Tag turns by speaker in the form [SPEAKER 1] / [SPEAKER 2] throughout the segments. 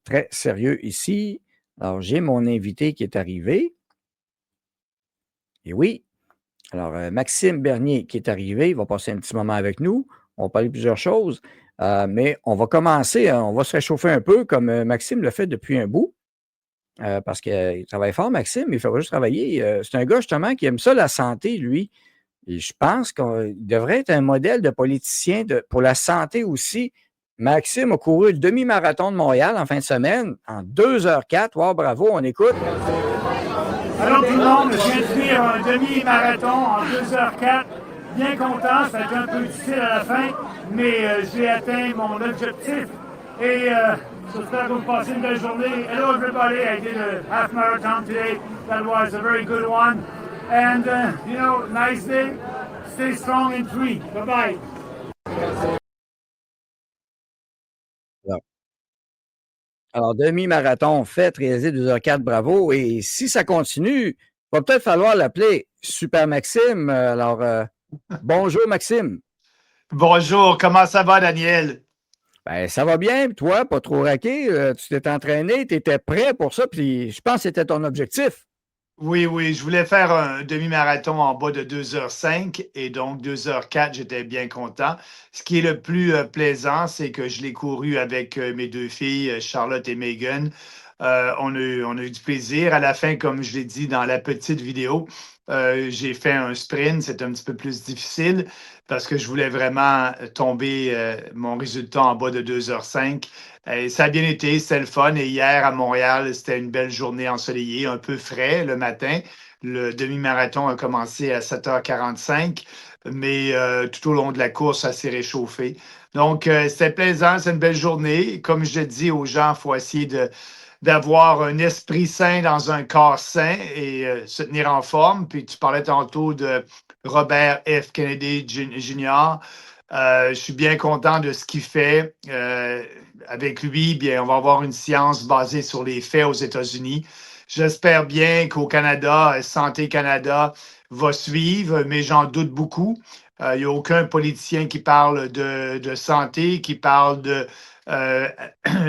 [SPEAKER 1] Très sérieux ici. Alors, j'ai mon invité qui est arrivé. Et oui, alors Maxime Bernier qui est arrivé, il va passer un petit moment avec nous. On va parler de plusieurs choses, mais on va commencer, on va se réchauffer un peu comme Maxime le fait depuis un bout, parce qu'il travaille fort, Maxime, il fait pas juste travailler. C'est un gars justement qui aime ça, la santé, lui. Et je pense qu'il devrait être un modèle de politicien pour la santé aussi. Maxime a couru le demi-marathon de Montréal en fin de semaine en 2h04. Wow, bravo, on écoute.
[SPEAKER 2] Alors tout le monde, je viens de finir un demi-marathon en 2h04. Bien content, ça a été un peu difficile à la fin, mais j'ai atteint mon objectif. Et j'espère que vous passez une belle journée. Hello everybody, I did a half marathon today. That was a very good one. And nice day. Stay strong and free. Bye-bye.
[SPEAKER 1] Alors, demi-marathon fait, réalisé 2h04, bravo. Et si ça continue, il va peut-être falloir l'appeler Super Maxime. Alors, bonjour Maxime.
[SPEAKER 3] Bonjour, comment ça va, Daniel?
[SPEAKER 1] Ben, ça va bien, toi, pas trop raqué. Tu t'es entraîné, tu étais prêt pour ça, puis je pense que c'était ton objectif.
[SPEAKER 3] Oui, je voulais faire un demi-marathon en bas de 2h05 et donc 2h04, j'étais bien content. Ce qui est le plus plaisant, c'est que je l'ai couru avec mes deux filles, Charlotte et Megan. On a eu du plaisir. À la fin, comme je l'ai dit dans la petite vidéo, j'ai fait un sprint. C'est un petit peu plus difficile parce que je voulais vraiment tomber mon résultat en bas de 2h05. Et ça a bien été, c'était le fun. Et hier à Montréal, c'était une belle journée ensoleillée, un peu frais le matin. Le demi-marathon a commencé à 7h45, mais tout au long de la course, ça s'est réchauffé. Donc, c'était plaisant, c'est une belle journée. Comme je le dis aux gens, il faut essayer d'avoir un esprit sain dans un corps sain et se tenir en forme. Puis tu parlais tantôt de Robert F. Kennedy Jr. Je suis bien content de ce qu'il fait. Avec lui, bien, on va avoir une science basée sur les faits aux États-Unis. J'espère bien qu'au Canada, Santé Canada va suivre, mais j'en doute beaucoup. Il n'y a aucun politicien qui parle de santé, qui parle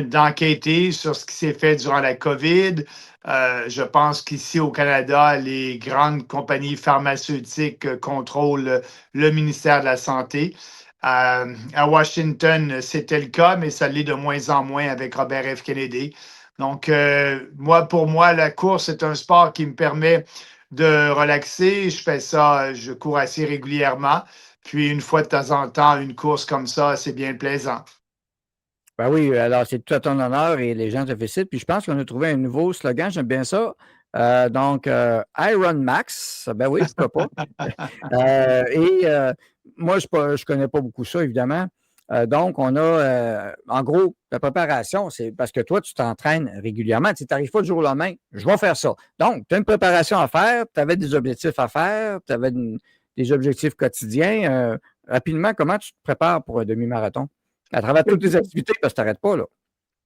[SPEAKER 3] d'enquêter sur ce qui s'est fait durant la COVID. Je pense qu'ici au Canada, les grandes compagnies pharmaceutiques contrôlent le ministère de la Santé. À Washington, c'était le cas, mais ça l'est de moins en moins avec Robert F. Kennedy. Donc, pour moi, la course est un sport qui me permet de relaxer. Je fais ça, je cours assez régulièrement. Puis, une fois de temps en temps, une course comme ça, c'est bien plaisant.
[SPEAKER 1] Ben oui, alors c'est tout à ton honneur et les gens te félicitent. Puis je pense qu'on a trouvé un nouveau slogan, j'aime bien ça. Donc, Iron Max, ben oui, pourquoi pas. Moi, je ne connais pas beaucoup ça, évidemment. Donc, on a, en gros, la préparation, c'est parce que toi, tu t'entraînes régulièrement. Tu n'arrives pas du jour au lendemain, je vais faire ça. Donc, tu as une préparation à faire, tu avais des objectifs à faire, tu avais des objectifs quotidiens. Rapidement, comment tu te prépares pour un demi-marathon? À travers toutes tes activités, parce que tu n'arrêtes pas, là.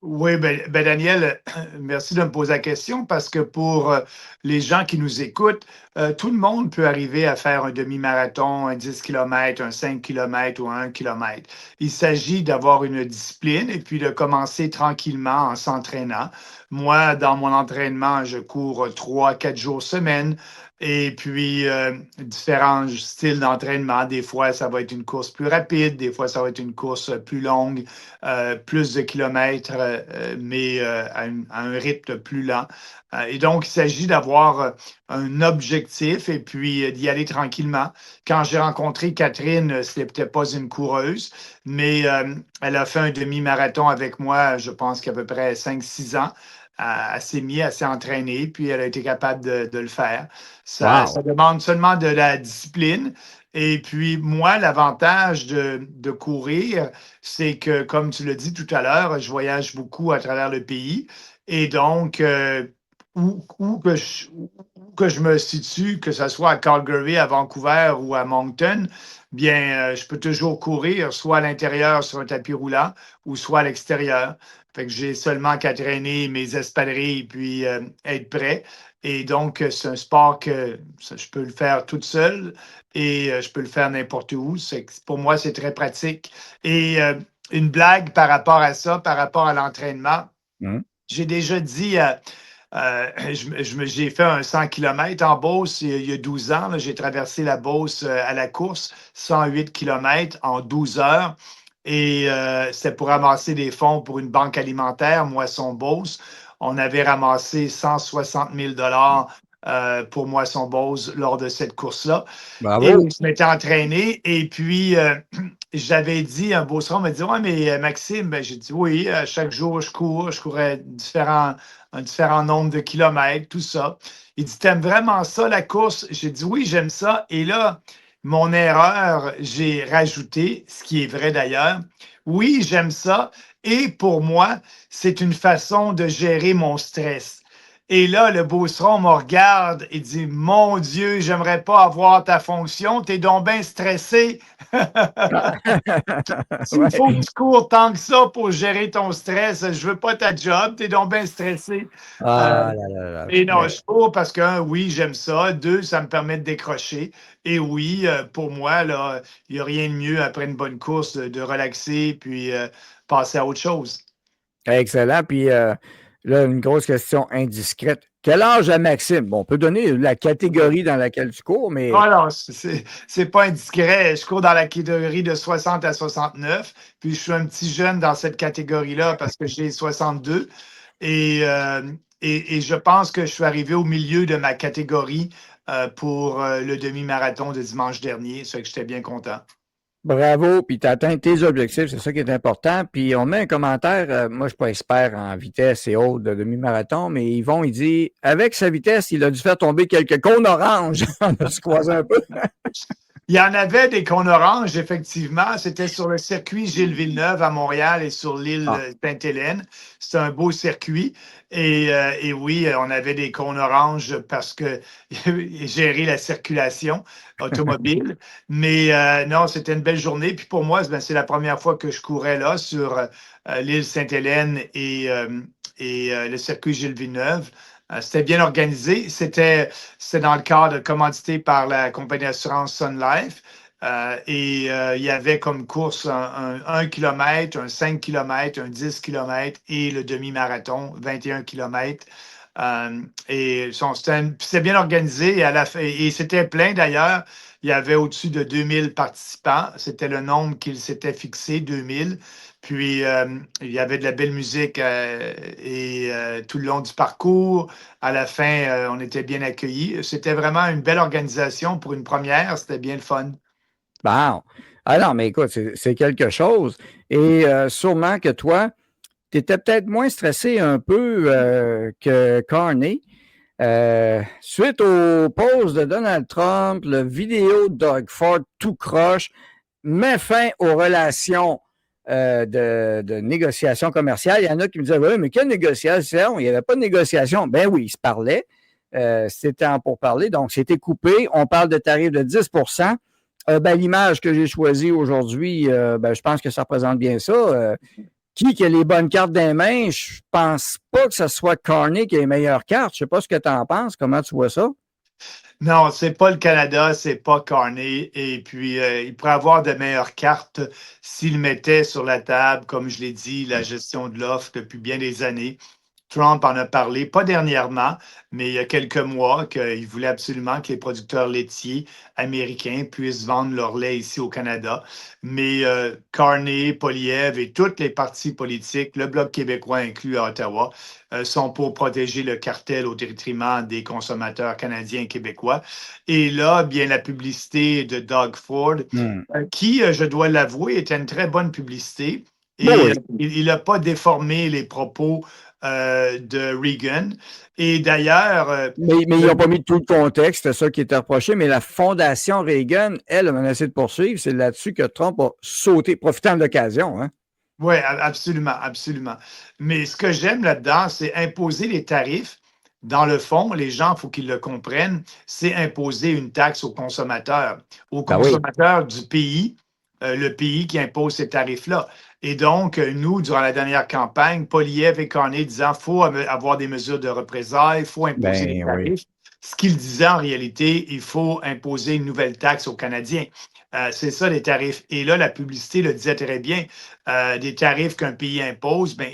[SPEAKER 3] Oui, Daniel, merci de me poser la question parce que pour les gens qui nous écoutent, tout le monde peut arriver à faire un demi-marathon, un 10 km, un 5 km ou un 1 km. Il s'agit d'avoir une discipline et puis de commencer tranquillement en s'entraînant. Moi, dans mon entraînement, je cours 3, 4 jours semaine. Et puis, différents styles d'entraînement. Des fois, ça va être une course plus rapide, des fois, ça va être une course plus longue, plus de kilomètres, mais à un rythme plus lent. Et donc, il s'agit d'avoir un objectif et puis d'y aller tranquillement. Quand j'ai rencontré Catherine, ce n'était pas une coureuse, mais elle a fait un demi-marathon avec moi, je pense qu'à peu près 5, 6 ans. Elle s'est mise, elle s'est entraînée, puis elle a été capable de le faire. Ça demande seulement de la discipline. Et puis, moi, l'avantage de courir, c'est que, comme tu l'as dit tout à l'heure, je voyage beaucoup à travers le pays. Et donc, où que je me situe, que ce soit à Calgary, à Vancouver ou à Moncton, bien, je peux toujours courir, soit à l'intérieur sur un tapis roulant ou soit à l'extérieur. Fait que j'ai seulement qu'à traîner mes espadrilles puis être prêt. Et donc, c'est un sport que je peux le faire toute seule et je peux le faire n'importe où. Pour moi, c'est très pratique. Et une blague par rapport à ça, par rapport à l'entraînement,
[SPEAKER 1] Mmh.
[SPEAKER 3] J'ai déjà dit, j'ai fait un 100 km en Beauce il y a 12 ans. J'ai traversé la Beauce à la course, 108 km en 12 heures. Et c'était pour ramasser des fonds pour une banque alimentaire, Moisson Beauce. On avait ramassé 160 000 pour Moisson Beauce lors de cette course-là. Et
[SPEAKER 1] Bravo!
[SPEAKER 3] je m'étais entraîné. Et puis, j'avais dit, un Beauceron m'a dit, ouais, mais Maxime, ben, j'ai dit oui, chaque jour, je courais un différent nombre de kilomètres, tout ça. Il dit, t'aimes vraiment ça, la course? J'ai dit, oui, j'aime ça. Et là, mon erreur, j'ai rajouté, ce qui est vrai d'ailleurs, oui, j'aime ça. Et pour moi, c'est une façon de gérer mon stress. Et là, le beauceron me regarde et dit, mon Dieu, j'aimerais pas avoir ta fonction, t'es donc bien stressé. S'il
[SPEAKER 1] Ouais.
[SPEAKER 3] faut que tu cours tant que ça pour gérer ton stress, je veux pas ta job, t'es donc bien stressé. Euh,
[SPEAKER 1] Ah là là là.
[SPEAKER 3] mais non,
[SPEAKER 1] Mais
[SPEAKER 3] je cours parce que, un, oui, j'aime ça. Deux, ça me permet de décrocher. Et oui, pour moi, là, il n'y a rien de mieux après une bonne course de relaxer puis passer à autre chose.
[SPEAKER 1] excellent. Puis là, une grosse question indiscrète. Quel âge a Maxime? Bon, on peut donner la catégorie dans laquelle tu cours, mais
[SPEAKER 3] Alors, c'est pas indiscret. Je cours dans la catégorie de 60 à 69, puis je suis un petit jeune dans cette catégorie-là parce que j'ai 62. Et, et je pense que je suis arrivé au milieu de ma catégorie pour le demi-marathon de dimanche dernier. Ça fait que j'étais bien content.
[SPEAKER 1] bravo, puis tu as atteint tes objectifs, c'est ça qui est important. Puis on met un commentaire, moi je suis pas expert en vitesse et autres de demi-marathon, mais Yvon, il dit, avec sa vitesse, il a dû faire tomber quelques cônes oranges. On a se croisé un peu.
[SPEAKER 3] Il y en avait des cônes oranges, effectivement. C'était sur le circuit Gilles Villeneuve à Montréal et sur l'île
[SPEAKER 1] Ah,
[SPEAKER 3] Sainte-Hélène. C'est un beau circuit. Et oui, on avait des cônes oranges parce que gérer la circulation automobile. Mais non, c'était une belle journée. Puis pour moi, ben, c'est la première fois que je courais là sur l'île Sainte-Hélène et le circuit Gilles Villeneuve. C'était bien organisé. C'était dans le cadre commandité par la compagnie d'assurance Sun Life. Il y avait comme course un kilomètre, un 5 km, un 10 km et le demi-marathon, 21 km. C'était bien organisé et c'était plein d'ailleurs. Il y avait au-dessus de 2000 participants. C'était le nombre qu'il s'était fixé, 2000. Puis, il y avait de la belle musique tout le long du parcours. À la fin, on était bien accueillis. C'était vraiment une belle organisation pour une première. C'était bien le fun.
[SPEAKER 1] bon. Ah non, mais écoute, c'est quelque chose. Et sûrement que toi, tu étais peut-être moins stressé un peu que Carney. Suite aux pauses de Donald Trump, le vidéo de Doug Ford tout croche met fin aux relations de négociation commerciale. Il y en a qui me disaient, oui, mais quelle négociation? Il n'y avait pas de négociation. Ben oui, ils se parlaient. C'était en pourparler. Donc, c'était coupé. On parle de tarifs de 10 ben, l'image que j'ai choisie aujourd'hui, ben, je pense que ça représente bien ça. Qui a les bonnes cartes dans les mains? Je pense pas que ce soit Carney qui a les meilleures cartes. Je sais pas ce que tu en penses. Comment tu vois ça?
[SPEAKER 3] Non, c'est pas le Canada, c'est pas Carney. Et puis, il pourrait avoir de meilleures cartes s'il mettait sur la table, comme je l'ai dit, la gestion de l'offre depuis bien des années. Trump en a parlé, pas dernièrement, mais il y a quelques mois, qu'il voulait absolument que les producteurs laitiers américains puissent vendre leur lait ici au Canada. Mais Carney, Poilievre et toutes les partis politiques, le Bloc québécois inclus à Ottawa, sont pour protéger le cartel au détriment des consommateurs canadiens et québécois. Et là, bien, la publicité de Doug Ford,
[SPEAKER 1] Hmm.
[SPEAKER 3] qui, je dois l'avouer, était une très bonne publicité.
[SPEAKER 1] Ben
[SPEAKER 3] Et
[SPEAKER 1] oui.
[SPEAKER 3] il n'a pas déformé les propos de Reagan. Et d'ailleurs,
[SPEAKER 1] Mais ils n'ont pas mis tout le contexte, c'est ça qui était reproché. Mais la fondation Reagan, elle, a menacé de poursuivre. C'est là-dessus que Trump a sauté, profitant de l'occasion. Hein?
[SPEAKER 3] oui, absolument, absolument. Mais ce que j'aime là-dedans, c'est imposer les tarifs. Dans le fond, les gens, il faut qu'ils le comprennent, c'est imposer une taxe aux
[SPEAKER 1] Ben oui.
[SPEAKER 3] consommateurs du pays, le pays qui impose ces tarifs-là. Et donc, nous, durant la dernière campagne, Poilievre et Carney disant qu'il faut avoir des mesures de représailles, il faut imposer des
[SPEAKER 1] Ben oui.
[SPEAKER 3] tarifs. Ce qu'ils disaient en réalité, il faut imposer une nouvelle taxe aux Canadiens. C'est ça, les tarifs. Et là, la publicité le disait très bien. Des tarifs qu'un pays impose, ben,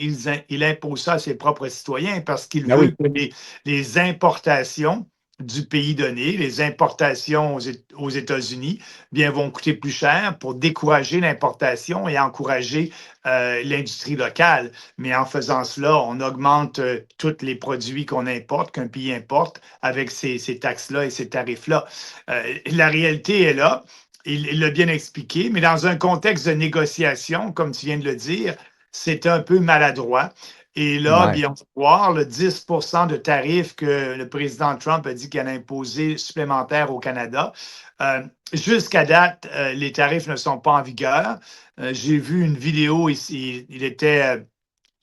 [SPEAKER 3] il impose ça à ses propres citoyens parce qu'il
[SPEAKER 1] Ben
[SPEAKER 3] veut
[SPEAKER 1] oui.
[SPEAKER 3] que les importations du pays donné, les importations aux États-Unis, bien, vont coûter plus cher pour décourager l'importation et encourager l'industrie locale. Mais en faisant cela, on augmente tous les produits qu'on importe, qu'un pays importe, avec ces taxes-là et ces tarifs-là. La réalité est là. Il l'a bien expliqué, mais dans un contexte de négociation, comme tu viens de le dire, c'est un peu maladroit. Et là,
[SPEAKER 1] Ouais.
[SPEAKER 3] bien, on va voir le 10 de tarifs que le président Trump a dit qu'il allait imposer supplémentaires au Canada. Euh, Jusqu'à date, les tarifs ne sont pas en vigueur. J'ai vu une vidéo ici, il était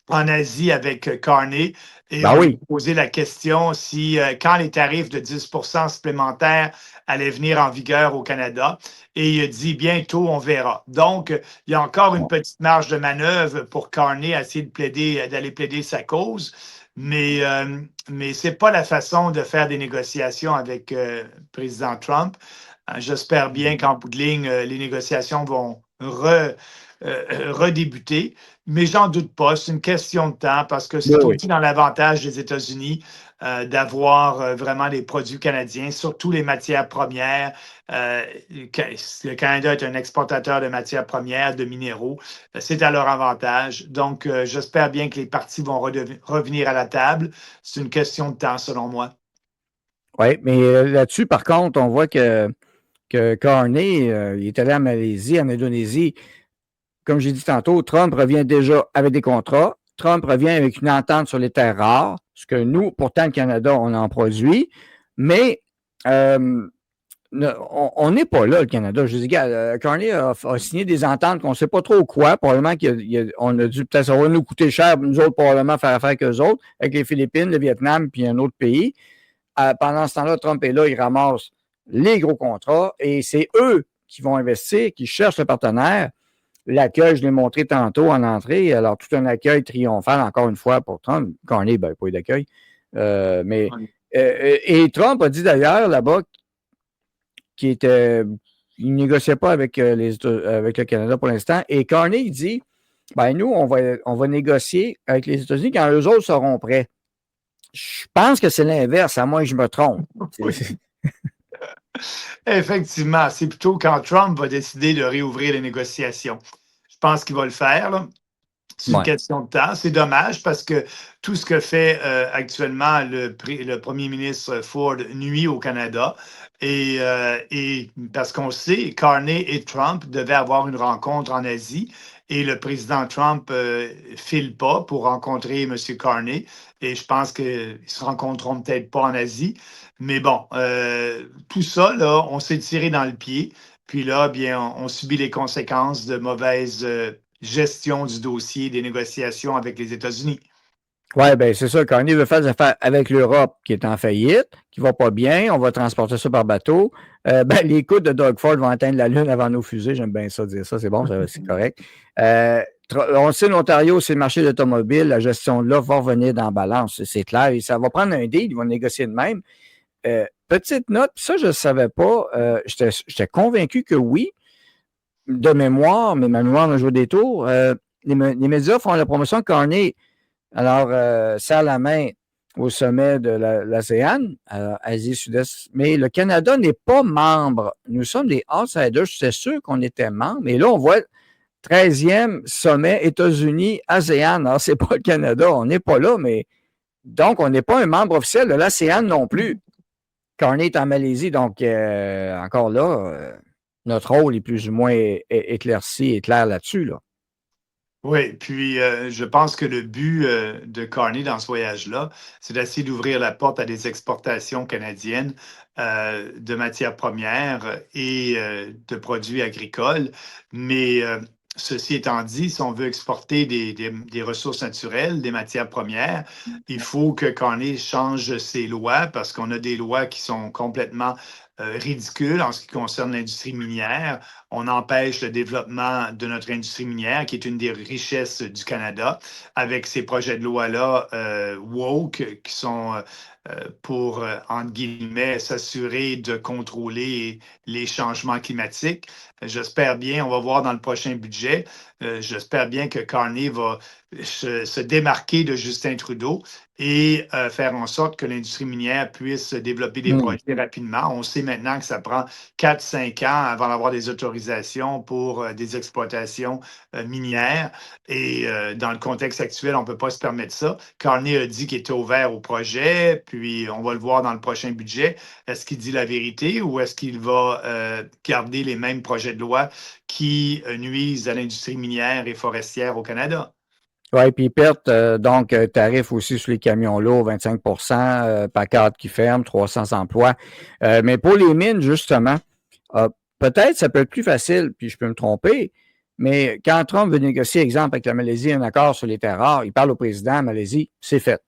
[SPEAKER 3] en Asie avec Carney et
[SPEAKER 1] Ben
[SPEAKER 3] on lui
[SPEAKER 1] oui.
[SPEAKER 3] a posé la question si quand les tarifs de 10 supplémentaires allaient venir en vigueur au Canada. Et il a dit bientôt, on verra. Donc, il y a encore une petite marge de manœuvre pour Carney à essayer de d'aller plaider sa cause. Mais ce n'est pas la façon de faire des négociations avec le président Trump. J'espère bien qu'en bout de ligne, les négociations vont redébuter. Mais j'en doute pas, c'est une question de temps parce que
[SPEAKER 1] Oui,
[SPEAKER 3] c'est
[SPEAKER 1] oui.
[SPEAKER 3] aussi dans l'avantage des États-Unis d'avoir vraiment des produits canadiens, surtout les matières premières. Le Canada est un exportateur de matières premières, de minéraux. C'est à leur avantage. Donc, j'espère bien que les partis vont revenir à la table. C'est une question de temps, selon moi.
[SPEAKER 1] Oui, mais là-dessus, par contre, on voit que Carney, il est allé en Malaisie, en Indonésie. Comme j'ai dit tantôt, Trump revient déjà avec des contrats. Trump revient avec une entente sur les terres rares, ce que nous, pourtant, le Canada, on en produit. Mais euh, on n'est pas là, le Canada. Je dis, Carney a signé des ententes qu'on ne sait pas trop quoi. Probablement qu'on a dû, peut-être, ça va nous coûter cher, nous autres, probablement, faire affaire avec eux autres, avec les Philippines, le Vietnam, puis un autre pays. Pendant ce temps-là, Trump est là, il ramasse les gros contrats et c'est eux qui vont investir, qui cherchent le partenaire. L'accueil, je l'ai montré tantôt en entrée. Alors, tout un accueil triomphal, encore une fois, pour Trump. Carney, ben, pas eu d'accueil. Et Trump a dit d'ailleurs là-bas qu'il il ne négociait pas avec, avec le Canada pour l'instant. Et Carney, il dit ben, nous, on va négocier avec les États-Unis quand eux autres seront prêts. Je pense que c'est l'inverse, à moins que je me trompe.
[SPEAKER 3] Oui. Effectivement, c'est plutôt quand Trump va décider de réouvrir les négociations. Je pense qu'il va le faire, là. C'est une
[SPEAKER 1] Ouais.
[SPEAKER 3] question de temps. C'est dommage parce que tout ce que fait actuellement le premier ministre Ford nuit au Canada. Et parce qu'on sait, Carney et Trump devaient avoir une rencontre en Asie et le président Trump file pas pour rencontrer M. Carney. Et je pense qu'ils ne se rencontreront peut-être pas en Asie. Mais bon, tout ça, là, on s'est tiré dans le pied. Puis là, bien, on subit les conséquences de mauvaises gestion du dossier des négociations avec les États-Unis.
[SPEAKER 1] Oui, bien, c'est ça. Carney veut faire des affaires avec l'Europe qui est en faillite, qui ne va pas bien. On va transporter ça par bateau. Ben, les coups de Doug Ford vont atteindre la Lune avant nos fusées. J'aime bien ça dire ça. C'est bon, c'est correct. On sait, l'Ontario, c'est le marché de l'automobile. La gestion de là va revenir dans la balance. C'est clair. Et ça va prendre un deal. Ils vont négocier de même. Petite note, ça, je ne savais pas. J'étais convaincu que oui, de mémoire, mais ma mémoire m'a joué des tours. Les médias font la promotion de Carney. Alors, serre la main au sommet de l'ASEAN, Asie Sud-Est. Mais le Canada n'est pas membre. Nous sommes des outsiders. C'est sûr qu'on était membre. Mais là, on voit 13e sommet États-Unis, ASEAN. Alors, c'est pas le Canada. On n'est pas là, mais donc, on n'est pas un membre officiel de l'ASEAN non plus. Carney est en Malaisie. Donc, encore là, notre rôle est plus ou moins éclairci et clair là-dessus, là.
[SPEAKER 3] Oui, puis je pense que le but de Carney dans ce voyage-là, c'est d'essayer d'ouvrir la porte à des exportations canadiennes de matières premières et de produits agricoles. Mais ceci étant dit, si on veut exporter des ressources naturelles, des matières premières, il faut que Carney change ses lois parce qu'on a des lois qui sont complètement ridicule en ce qui concerne l'industrie minière. On empêche le développement de notre industrie minière, qui est une des richesses du Canada, avec ces projets de loi-là woke, qui sont pour, entre guillemets, s'assurer de contrôler les changements climatiques. J'espère bien, on va voir dans le prochain budget, j'espère bien que Carney va se démarquer de Justin Trudeau et faire en sorte que l'industrie minière puisse développer des projets rapidement. On sait maintenant que ça prend 4-5 ans avant d'avoir des autorisations pour des exploitations minières. Et dans le contexte actuel, on ne peut pas se permettre ça. Carney a dit qu'il était ouvert au projet, puis on va le voir dans le prochain budget. Est-ce qu'il dit la vérité ou est-ce qu'il va garder les mêmes projets de loi qui nuisent à l'industrie minière et forestière au Canada?
[SPEAKER 1] Oui, puis perte, donc, tarif aussi sur les camions lourds, 25 PACCAR qui ferme, 300 emplois. Mais pour les mines, justement, peut-être ça peut être plus facile, puis je peux me tromper, mais quand Trump veut négocier, exemple, avec la Malaisie, un accord sur les terres rares, il parle au président Malaisie, c'est fait.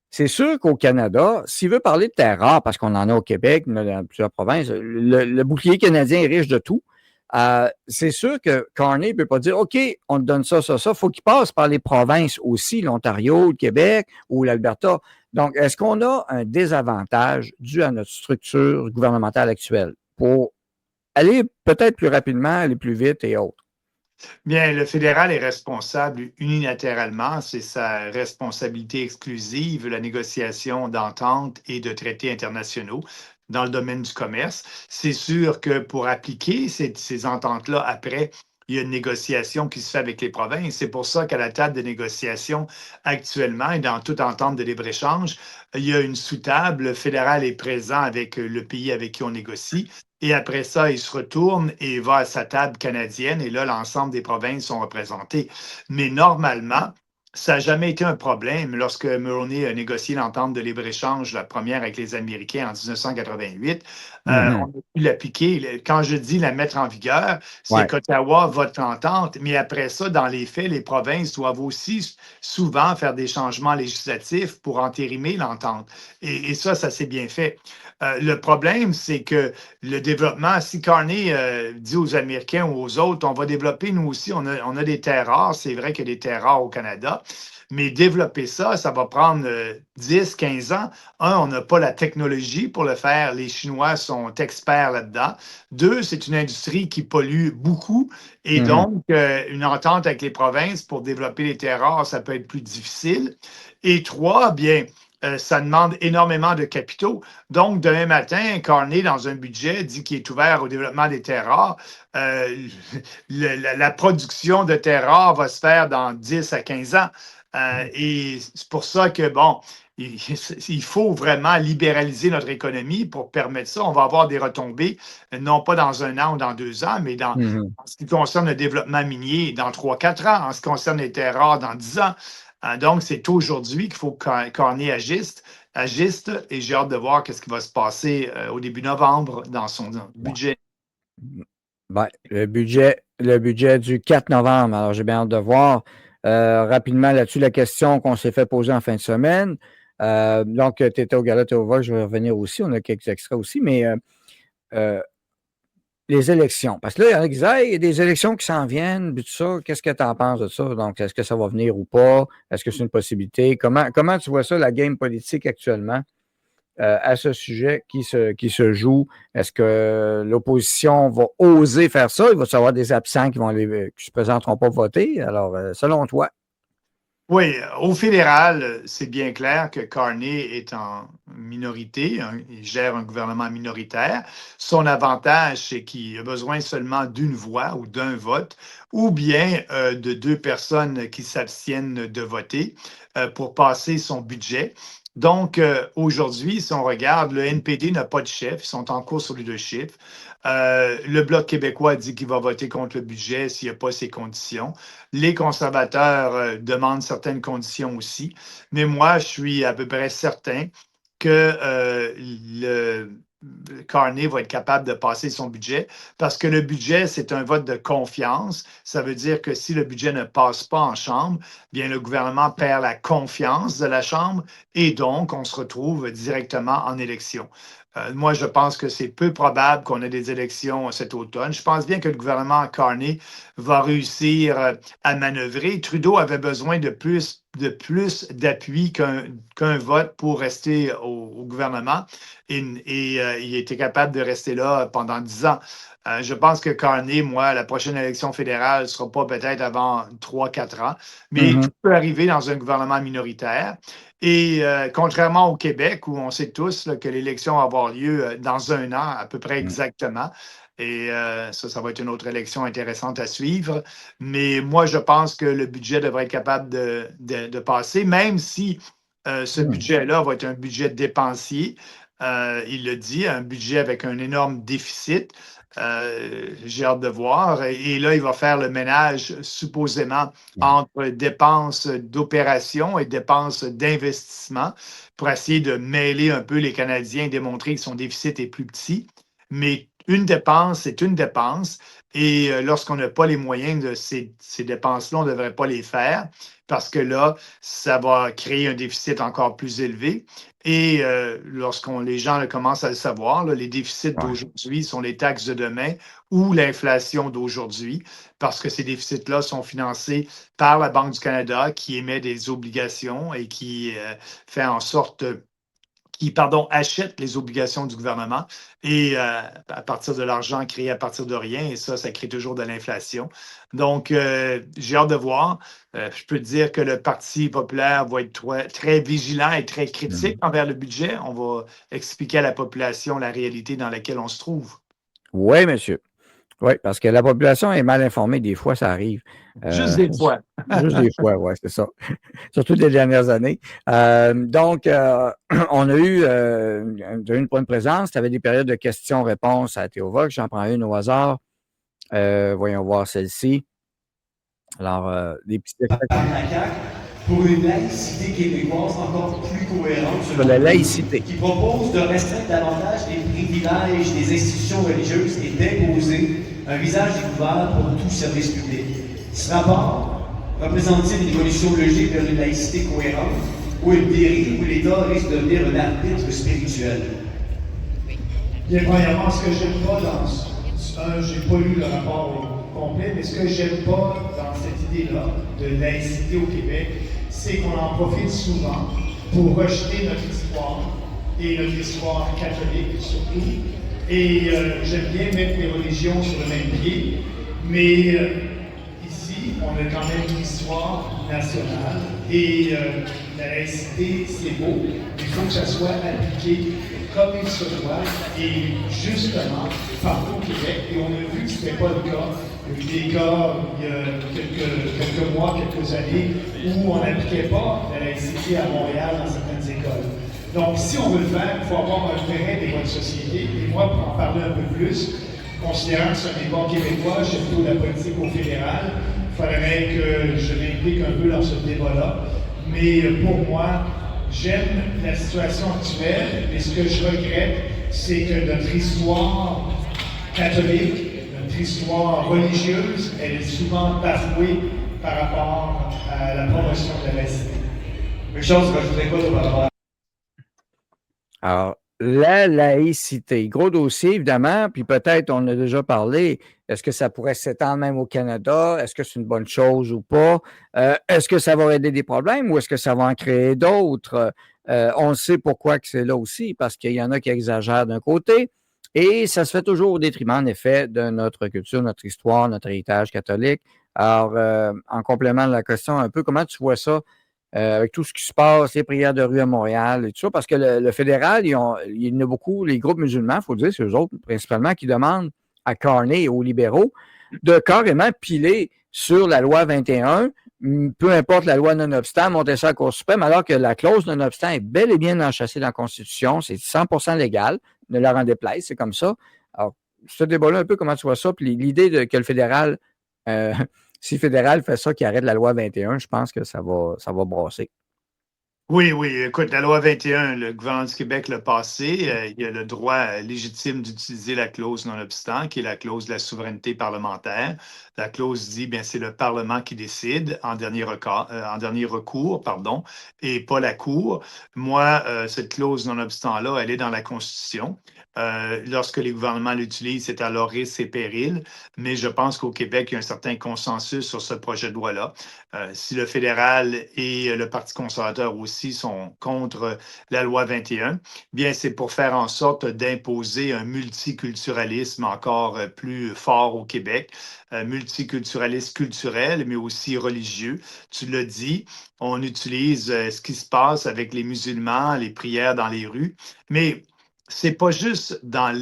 [SPEAKER 1] C'est sûr qu'au Canada, s'il veut parler de terres rares, parce qu'on en a au Québec, dans plusieurs provinces, le bouclier canadien est riche de tout. C'est sûr que Carney ne peut pas dire OK, on te donne ça, ça, ça. Il faut qu'il passe par les provinces aussi, l'Ontario, le Québec ou l'Alberta. Donc, est-ce qu'on a un désavantage dû à notre structure gouvernementale actuelle pour aller peut-être plus rapidement, aller plus vite et autres?
[SPEAKER 3] Bien, le fédéral est responsable unilatéralement, c'est sa responsabilité exclusive, la négociation d'ententes et de traités internationaux dans le domaine du commerce. C'est sûr que pour appliquer ces ententes-là, après, il y a une négociation qui se fait avec les provinces. C'est pour ça qu'à la table de négociation actuellement et dans toute entente de libre-échange, il y a une sous-table. Le fédéral est présent avec le pays avec qui on négocie. Et après ça, il se retourne et va à sa table canadienne et là, l'ensemble des provinces sont représentées. Mais normalement, ça n'a jamais été un problème lorsque Mulroney a négocié l'entente de libre-échange, la première avec les Américains en 1988. On a pu l'appliquer. Quand je dis la mettre en vigueur, c'est qu'Ottawa vote l'entente, mais après ça, dans les faits, les provinces doivent aussi souvent faire des changements législatifs pour entérimer l'entente. Et ça s'est bien fait. Le problème, c'est que le développement, si Carney dit aux Américains ou aux autres, on va développer, nous aussi, on a des terres rares, c'est vrai qu'il y a des terres rares au Canada, mais développer ça, ça va prendre 10, 15 ans. Un, on n'a pas la technologie pour le faire, les Chinois sont experts là-dedans. Deux, c'est une industrie qui pollue beaucoup et donc une entente avec les provinces pour développer les terres rares, ça peut être plus difficile. Et trois, bien, ça demande énormément de capitaux. Donc, demain matin, Carney, dans un budget, dit qu'il est ouvert au développement des terres rares. La production de terres rares va se faire dans 10 à 15 ans. Et c'est pour ça que, bon, il faut vraiment libéraliser notre économie pour permettre ça. On va avoir des retombées, non pas dans 1 an ou dans 2 ans, mais en ce qui concerne le développement minier, dans 3-4 ans, en ce qui concerne les terres rares, dans 10 ans. Donc, c'est aujourd'hui qu'il faut que Carney agisse et j'ai hâte de voir ce qui va se passer au début novembre dans son budget.
[SPEAKER 1] Ben, le budget du 4 novembre. Alors, j'ai bien hâte de voir. Rapidement là-dessus, la question qu'on s'est fait poser en fin de semaine. Donc, tu étais au Gala Théoval, je vais revenir aussi. On a quelques extraits aussi, mais les élections. Parce que là, il y en a qui disent, hey, il y a des élections qui s'en viennent, puis tout ça. Qu'est-ce que tu en penses de ça? Donc, est-ce que ça va venir ou pas? Est-ce que c'est une possibilité? Comment tu vois ça, la game politique actuellement, à ce sujet qui se joue? Est-ce que l'opposition va oser faire ça? Il va y avoir des absents qui ne se présenteront pas voter. Alors, selon toi?
[SPEAKER 3] Oui, au fédéral, c'est bien clair que Carney est en minorité, il gère un gouvernement minoritaire. Son avantage, c'est qu'il a besoin seulement d'une voix ou d'un vote, ou bien de 2 personnes qui s'abstiennent de voter pour passer son budget. Donc, aujourd'hui, si on regarde, le NPD n'a pas de chef, ils sont en cours sur le leadership. Le Bloc québécois dit qu'il va voter contre le budget s'il n'y a pas ces conditions. Les conservateurs demandent certaines conditions aussi. Mais moi, je suis à peu près certain que le Carney va être capable de passer son budget parce que le budget, c'est un vote de confiance. Ça veut dire que si le budget ne passe pas en Chambre, bien le gouvernement perd la confiance de la Chambre et donc on se retrouve directement en élection. Moi, je pense que c'est peu probable qu'on ait des élections cet automne. Je pense bien que le gouvernement Carney va réussir à manœuvrer. Trudeau avait besoin de plus d'appui qu'un vote pour rester au gouvernement et il était capable de rester là pendant 10 ans. Je pense que Carney, moi, la prochaine élection fédérale ne sera pas peut-être avant 3-4 ans, mais tout peut arriver dans un gouvernement minoritaire. Et contrairement au Québec, où on sait tous là, que l'élection va avoir lieu dans un an, à peu près exactement, et ça va être une autre élection intéressante à suivre. Mais moi, je pense que le budget devrait être capable de passer, même si ce budget-là va être un budget dépensier. Il le dit, un budget avec un énorme déficit. J'ai hâte de voir. Et là, il va faire le ménage supposément entre dépenses d'opération et dépenses d'investissement pour essayer de mêler un peu les Canadiens et démontrer que son déficit est plus petit. Mais une dépense, c'est une dépense. Et lorsqu'on n'a pas les moyens de ces dépenses-là, on ne devrait pas les faire parce que là, ça va créer un déficit encore plus élevé. Et les gens commencent à le savoir, là, les déficits d'aujourd'hui sont les taxes de demain ou l'inflation d'aujourd'hui, parce que ces déficits-là sont financés par la Banque du Canada qui émet des obligations et qui fait en sorte achète les obligations du gouvernement et à partir de l'argent créé à partir de rien, et ça crée toujours de l'inflation. Donc, j'ai hâte de voir. Je peux te dire que le Parti populaire va être très vigilant et très critique envers le budget. On va expliquer à la population la réalité dans laquelle on se trouve.
[SPEAKER 1] Oui, monsieur. Oui, parce que la population est mal informée, des fois, ça arrive.
[SPEAKER 3] Juste des fois.
[SPEAKER 1] Juste des fois, oui, c'est ça. Surtout les dernières années. Donc, on a eu une bonne présence. Tu avais des périodes de questions-réponses à Théovox. J'en prends une au hasard. Voyons voir celle-ci. Alors, des petits extraits.
[SPEAKER 4] Pour une laïcité québécoise encore plus cohérente
[SPEAKER 1] sur la laïcité,
[SPEAKER 4] qui propose de restreindre davantage les privilèges des institutions religieuses et d'imposer un visage découvert pour tout service public. Ce rapport représente-t-il une évolution logique vers une laïcité cohérente ou une dérive où l'État risque de devenir un arbitre spirituel?
[SPEAKER 2] Bien, premièrement, ce que j'aime pas j'ai pas lu le rapport complet, mais ce que j'aime pas dans cette idée-là de laïcité au Québec, c'est qu'on en profite souvent pour rejeter notre histoire, et notre histoire catholique surtout. Et j'aime bien mettre les religions sur le même pied, mais ici, on a quand même une histoire nationale, et la laïcité, c'est beau, mais il faut que ça soit appliqué comme il se doit, et justement, partout au Québec, et on a vu que ce n'était pas le cas. Il y a eu des cas il y a quelques mois, quelques années, où on n'appliquait pas la laïcité à Montréal dans certaines écoles. Donc, si on veut le faire, il faut avoir un vrai débat de société. Et moi, pour en parler un peu plus, considérant que c'est un débat québécois, j'ai plutôt de la politique au fédéral, il faudrait que je m'implique un peu dans ce débat-là. Mais pour moi, j'aime la situation actuelle, mais ce que je regrette, c'est que notre histoire catholique, notre histoire religieuse, elle est souvent bafouée par rapport à la promotion de la laïcité.
[SPEAKER 4] Une chose que je voudrais pas par rapport à...
[SPEAKER 1] Alors, la laïcité, gros dossier, évidemment, puis peut-être, on a déjà parlé, est-ce que ça pourrait s'étendre même au Canada? Est-ce que c'est une bonne chose ou pas? Est-ce que ça va régler des problèmes ou est-ce que ça va en créer d'autres? On sait pourquoi que c'est là aussi, parce qu'il y en a qui exagèrent d'un côté, et ça se fait toujours au détriment, en effet, de notre culture, notre histoire, notre héritage catholique. Alors, en complément de la question, un peu, comment tu vois ça? Avec tout ce qui se passe, les prières de rue à Montréal et tout ça, parce que le fédéral, il y en a beaucoup, les groupes musulmans, il faut le dire, c'est eux autres principalement, qui demandent à Carney et aux libéraux de carrément piler sur la loi 21, peu importe la loi nonobstant, monter ça à la Cour suprême, alors que la clause nonobstant est bel et bien enchâssée dans la Constitution, c'est 100% légal, ne leur en déplaise, c'est comme ça. Alors, ce débat-là, un peu comment tu vois ça, puis l'idée que le fédéral... si le fédéral fait ça, qu'il arrête la loi 21, je pense que ça va brasser.
[SPEAKER 3] Oui, oui, écoute, la loi 21, le gouvernement du Québec l'a passé. Il y a le droit légitime d'utiliser la clause non-obstant, qui est la clause de la souveraineté parlementaire. La clause dit, bien, c'est le Parlement qui décide en dernier recours, pardon, et pas la Cour. Moi, cette clause non-obstant-là, elle est dans la Constitution. Lorsque les gouvernements l'utilisent, c'est à leur risque et péril. Mais je pense qu'au Québec, il y a un certain consensus sur ce projet de loi-là. Si le fédéral et le Parti conservateur aussi sont contre la loi 21, bien, c'est pour faire en sorte d'imposer un multiculturalisme encore plus fort au Québec, un multiculturalisme culturel, mais aussi religieux. Tu l'as dit, on utilise ce qui se passe avec les musulmans, les prières dans les rues, mais c'est pas juste dans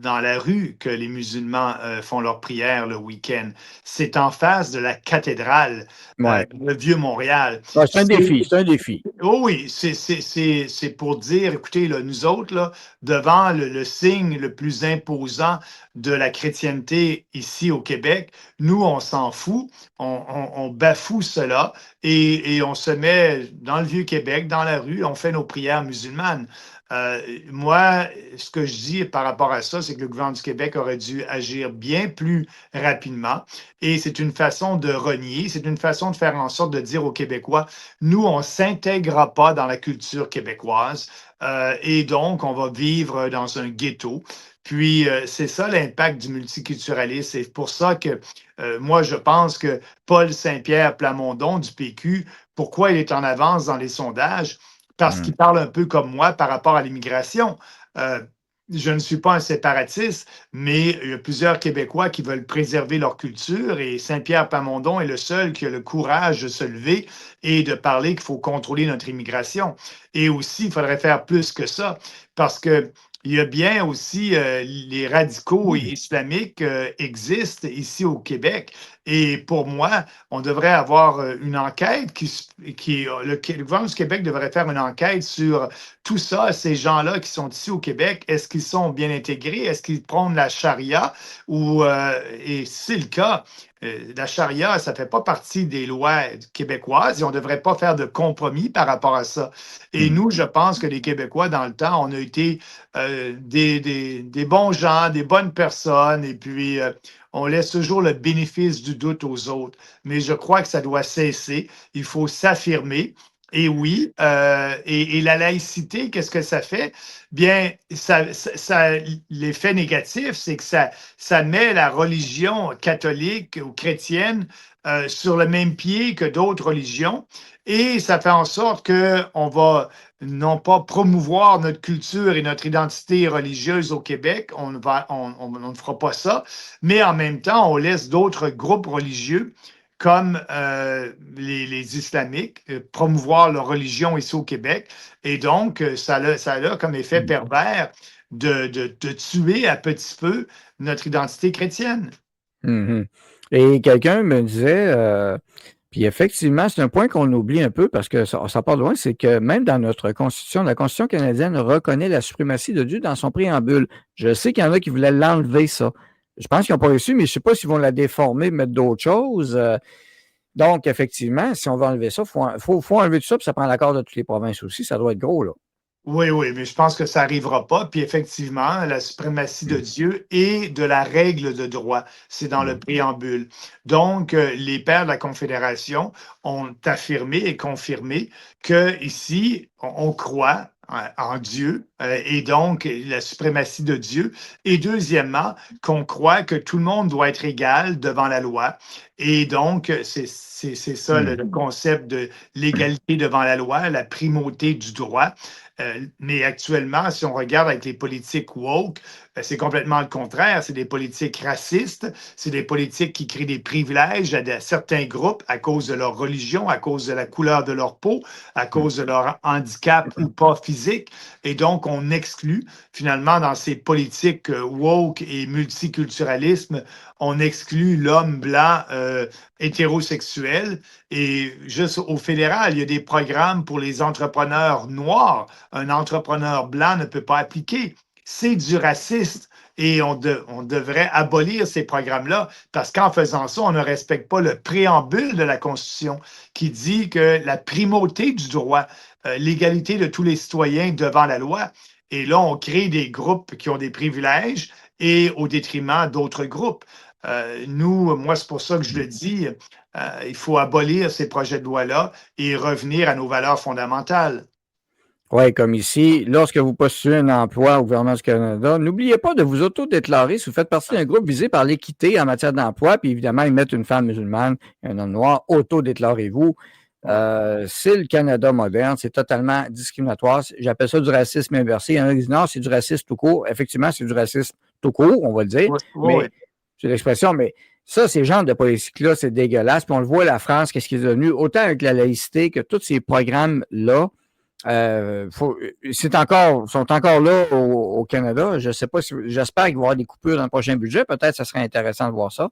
[SPEAKER 3] la rue que les musulmans font leurs prières le week-end. C'est en face de la cathédrale,
[SPEAKER 1] Ouais.
[SPEAKER 3] le vieux Montréal.
[SPEAKER 1] Ouais, c'est un défi, c'est un défi.
[SPEAKER 3] Oh oui, c'est pour dire, écoutez, là, nous autres, là, devant le signe le plus imposant de la chrétienté ici au Québec, nous, on s'en fout, on bafoue cela et on se met dans le Vieux-Québec, dans la rue, on fait nos prières musulmanes. Moi, ce que je dis par rapport à ça, c'est que le gouvernement du Québec aurait dû agir bien plus rapidement et c'est une façon de renier, c'est une façon de faire en sorte de dire aux Québécois, nous, on ne s'intégrera pas dans la culture québécoise et donc on va vivre dans un ghetto. Puis, c'est ça l'impact du multiculturalisme. C'est pour ça que moi, je pense que Paul Saint-Pierre Plamondon du PQ, pourquoi il est en avance dans les sondages? Parce qu'il parle un peu comme moi par rapport à l'immigration. Euh, je ne suis pas un séparatiste, mais il y a plusieurs Québécois qui veulent préserver leur culture et Saint-Pierre Plamondon est le seul qui a le courage de se lever et de parler qu'il faut contrôler notre immigration. Et aussi, il faudrait faire plus que ça parce que il y a bien aussi les radicaux islamiques existent ici au Québec. Et pour moi, on devrait avoir une enquête le gouvernement du Québec devrait faire une enquête sur tout ça, ces gens-là qui sont ici au Québec. Est-ce qu'ils sont bien intégrés? Est-ce qu'ils prônent la charia? Et si c'est le cas, la charia, ça ne fait pas partie des lois québécoises et on ne devrait pas faire de compromis par rapport à ça. Et nous, je pense que les Québécois, dans le temps, on a été des bons gens, des bonnes personnes, et puis on laisse toujours le bénéfice du doute aux autres. Mais je crois que ça doit cesser. Il faut s'affirmer. Et oui, et la laïcité, qu'est-ce que ça fait? Bien, l'effet négatif, c'est que ça met la religion catholique ou chrétienne sur le même pied que d'autres religions et ça fait en sorte qu'on va non pas promouvoir notre culture et notre identité religieuse au Québec, on ne fera pas ça, mais en même temps, on laisse d'autres groupes religieux comme les islamiques promouvoir leur religion ici au Québec. Et donc, ça a comme effet pervers de tuer à petit feu notre identité chrétienne.
[SPEAKER 1] Et quelqu'un me disait, puis effectivement, c'est un point qu'on oublie un peu parce que ça part de loin, c'est que même dans notre Constitution, la Constitution canadienne reconnaît la suprématie de Dieu dans son préambule. Je sais qu'il y en a qui voulaient l'enlever, ça. Je pense qu'ils n'ont pas réussi, mais je ne sais pas s'ils vont la déformer, mettre d'autres choses. Donc, effectivement, si on veut enlever ça, il faut enlever tout ça, puis ça prend l'accord de toutes les provinces aussi. Ça doit être gros, là.
[SPEAKER 3] Oui, oui, mais je pense que ça n'arrivera pas. Puis effectivement, la suprématie de Dieu et de la règle de droit, c'est dans le préambule. Donc, les pères de la Confédération ont affirmé et confirmé que ici, on croit en Dieu et donc la suprématie de Dieu. Et deuxièmement, qu'on croit que tout le monde doit être égal devant la loi. Et donc, c'est ça le concept de l'égalité devant la loi, la primauté du droit. Mais actuellement, si on regarde avec les politiques woke, c'est complètement le contraire. C'est des politiques racistes, c'est des politiques qui créent des privilèges à certains groupes à cause de leur religion, à cause de la couleur de leur peau, à cause de leur handicap ou pas physique. Et donc, on exclut finalement dans ces politiques woke et multiculturalisme, on exclut l'homme blanc hétérosexuel. Et juste au fédéral, il y a des programmes pour les entrepreneurs noirs. Un entrepreneur blanc ne peut pas appliquer. C'est du racisme et on devrait abolir ces programmes-là parce qu'en faisant ça, on ne respecte pas le préambule de la Constitution qui dit que la primauté du droit l'égalité de tous les citoyens devant la loi. Et là, on crée des groupes qui ont des privilèges et au détriment d'autres groupes. Moi, c'est pour ça que je le dis, il faut abolir ces projets de loi-là et revenir à nos valeurs fondamentales.
[SPEAKER 1] Oui, comme ici, lorsque vous postulez un emploi au gouvernement du Canada, n'oubliez pas de vous autodéclarer si vous faites partie d'un groupe visé par l'équité en matière d'emploi, puis évidemment, ils mettent une femme musulmane et un homme noir, autodéclarez-vous. C'est le Canada moderne, c'est totalement discriminatoire. J'appelle ça du racisme inversé. Il y en a qui disent non, c'est du racisme tout court. Effectivement, c'est du racisme tout court, on va le dire, mais c'est l'expression, mais ça, ces genres de politiques-là, c'est dégueulasse. Puis on le voit, la France, qu'est-ce qui est devenu, autant avec la laïcité que tous ces programmes-là, sont encore là au Canada. Je ne sais pas si, j'espère qu'il va y avoir des coupures dans le prochain budget. Peut-être que ça serait intéressant de voir ça.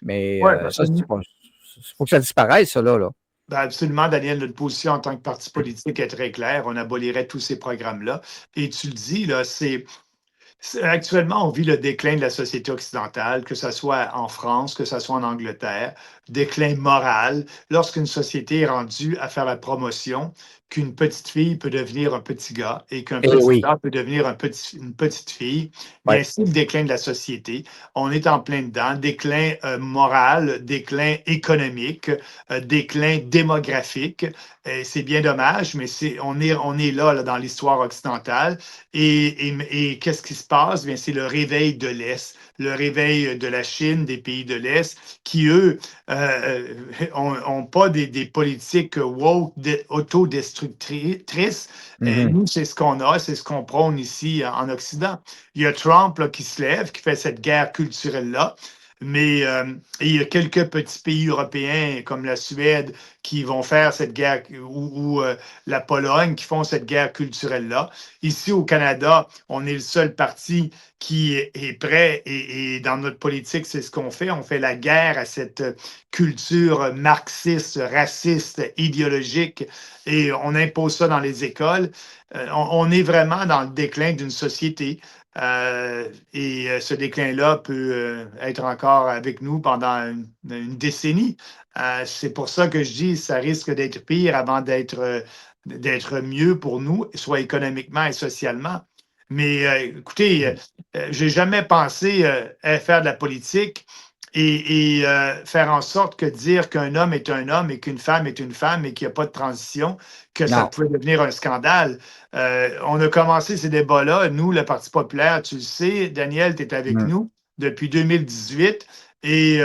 [SPEAKER 1] Mais ça, il faut que ça disparaisse, ça, là.
[SPEAKER 3] Ben absolument, Daniel, notre position en tant que parti politique est très claire. On abolirait tous ces programmes-là. Et tu le dis, là, actuellement, on vit le déclin de la société occidentale, que ce soit en France, que ce soit en Angleterre, déclin moral. Lorsqu'une société est rendue à faire la promotion qu'une petite fille peut devenir un petit gars et qu'un petit gars peut devenir une petite fille, bien, c'est le déclin de la société. On est en plein dedans. Déclin moral, déclin économique, déclin démographique. C'est bien dommage, mais on est là dans l'histoire occidentale. Et qu'est-ce qui se passe? Bien, c'est le réveil de l'Est, le réveil de la Chine, des pays de l'Est, qui, eux, ont pas des politiques woke, autodestructrices. Nous, c'est ce qu'on a, c'est ce qu'on prône ici en Occident. Il y a Trump là, qui se lève, qui fait cette guerre culturelle-là. Mais il y a quelques petits pays européens comme la Suède qui vont faire cette guerre, ou la Pologne qui font cette guerre culturelle-là. Ici au Canada, on est le seul parti qui est prêt et dans notre politique, c'est ce qu'on fait. On fait la guerre à cette culture marxiste, raciste, idéologique et on impose ça dans les écoles. On est vraiment dans le déclin d'une société. Ce déclin-là peut être encore avec nous pendant une décennie. C'est pour ça que je dis que ça risque d'être pire avant d'être mieux pour nous, soit économiquement et socialement. Mais écoutez, j'ai jamais pensé à faire de la politique et faire en sorte que dire qu'un homme est un homme et qu'une femme est une femme et qu'il n'y a pas de transition, que ça pouvait devenir un scandale. On a commencé ces débats-là, nous, le Parti populaire, tu le sais, Daniel, tu es avec nous depuis 2018 et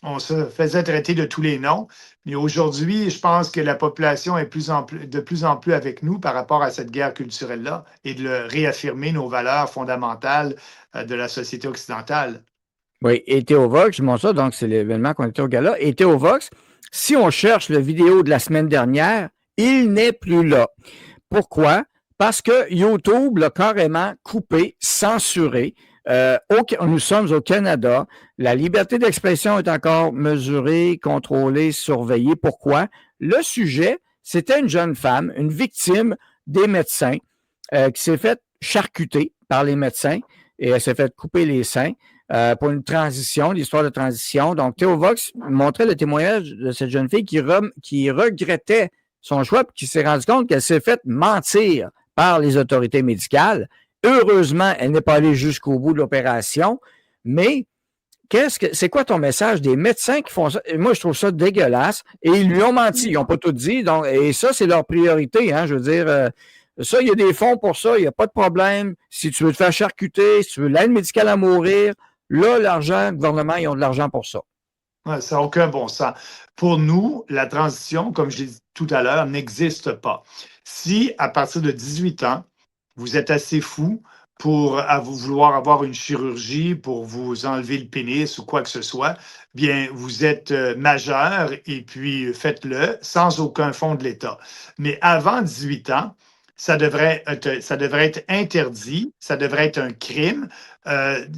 [SPEAKER 3] on se faisait traiter de tous les noms. Mais aujourd'hui, je pense que la population est de plus en plus avec nous par rapport à cette guerre culturelle-là et de réaffirmer nos valeurs fondamentales de la société occidentale.
[SPEAKER 1] Oui, et Théovox, je montre ça, donc c'est l'événement qu'on était au gala. Et Théovox, si on cherche la vidéo de la semaine dernière, il n'est plus là. Pourquoi? Parce que YouTube l'a carrément coupé, censuré. Nous sommes au Canada. La liberté d'expression est encore mesurée, contrôlée, surveillée. Pourquoi? Le sujet, c'était une jeune femme, une victime des médecins, qui s'est faite charcuter par les médecins et elle s'est fait couper les seins. Pour une transition, l'histoire de transition. Donc, Théovox montrait le témoignage de cette jeune fille qui regrettait son choix et qui s'est rendu compte qu'elle s'est fait mentir par les autorités médicales. Heureusement, elle n'est pas allée jusqu'au bout de l'opération, mais c'est quoi ton message des médecins qui font ça? Moi, je trouve ça dégueulasse. Et ils lui ont menti, ils n'ont pas tout dit. Donc, et ça, c'est leur priorité. Hein, je veux dire, ça, il y a des fonds pour ça, il n'y a pas de problème. Si tu veux te faire charcuter, si tu veux l'aide médicale à mourir, là, l'argent, le gouvernement, ils ont de l'argent pour ça.
[SPEAKER 3] Ouais, ça n'a aucun bon sens. Pour nous, la transition, comme je l'ai dit tout à l'heure, n'existe pas. Si, à partir de 18 ans, vous êtes assez fou pour vouloir avoir une chirurgie, pour vous enlever le pénis ou quoi que ce soit, bien, vous êtes majeur et puis faites-le sans aucun fonds de l'État. Mais avant 18 ans, ça devrait être interdit, ça devrait être un crime.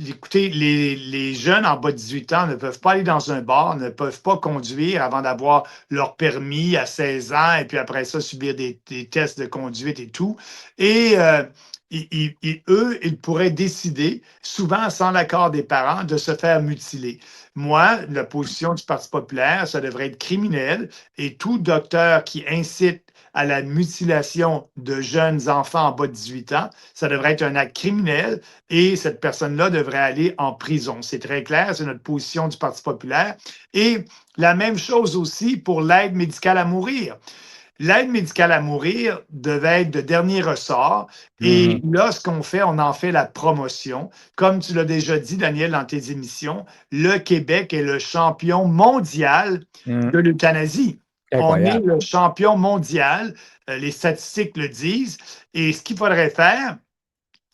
[SPEAKER 3] Écoutez, les jeunes en bas de 18 ans ne peuvent pas aller dans un bar, ne peuvent pas conduire avant d'avoir leur permis à 16 ans et puis après ça, subir des tests de conduite et tout. Et eux, ils pourraient décider, souvent sans l'accord des parents, de se faire mutiler. Moi, la position du Parti populaire, ça devrait être criminel et tout docteur qui incite à la mutilation de jeunes enfants en bas de 18 ans, ça devrait être un acte criminel et cette personne-là devrait aller en prison. C'est très clair, c'est notre position du Parti populaire. Et la même chose aussi pour l'aide médicale à mourir. L'aide médicale à mourir devait être de dernier ressort. Et là, ce qu'on fait, on en fait la promotion. Comme tu l'as déjà dit, Daniel, dans tes émissions, le Québec est le champion mondial de l'euthanasie. On est
[SPEAKER 1] Incroyable.
[SPEAKER 3] le champion mondial. Les statistiques le disent. Et ce qu'il faudrait faire,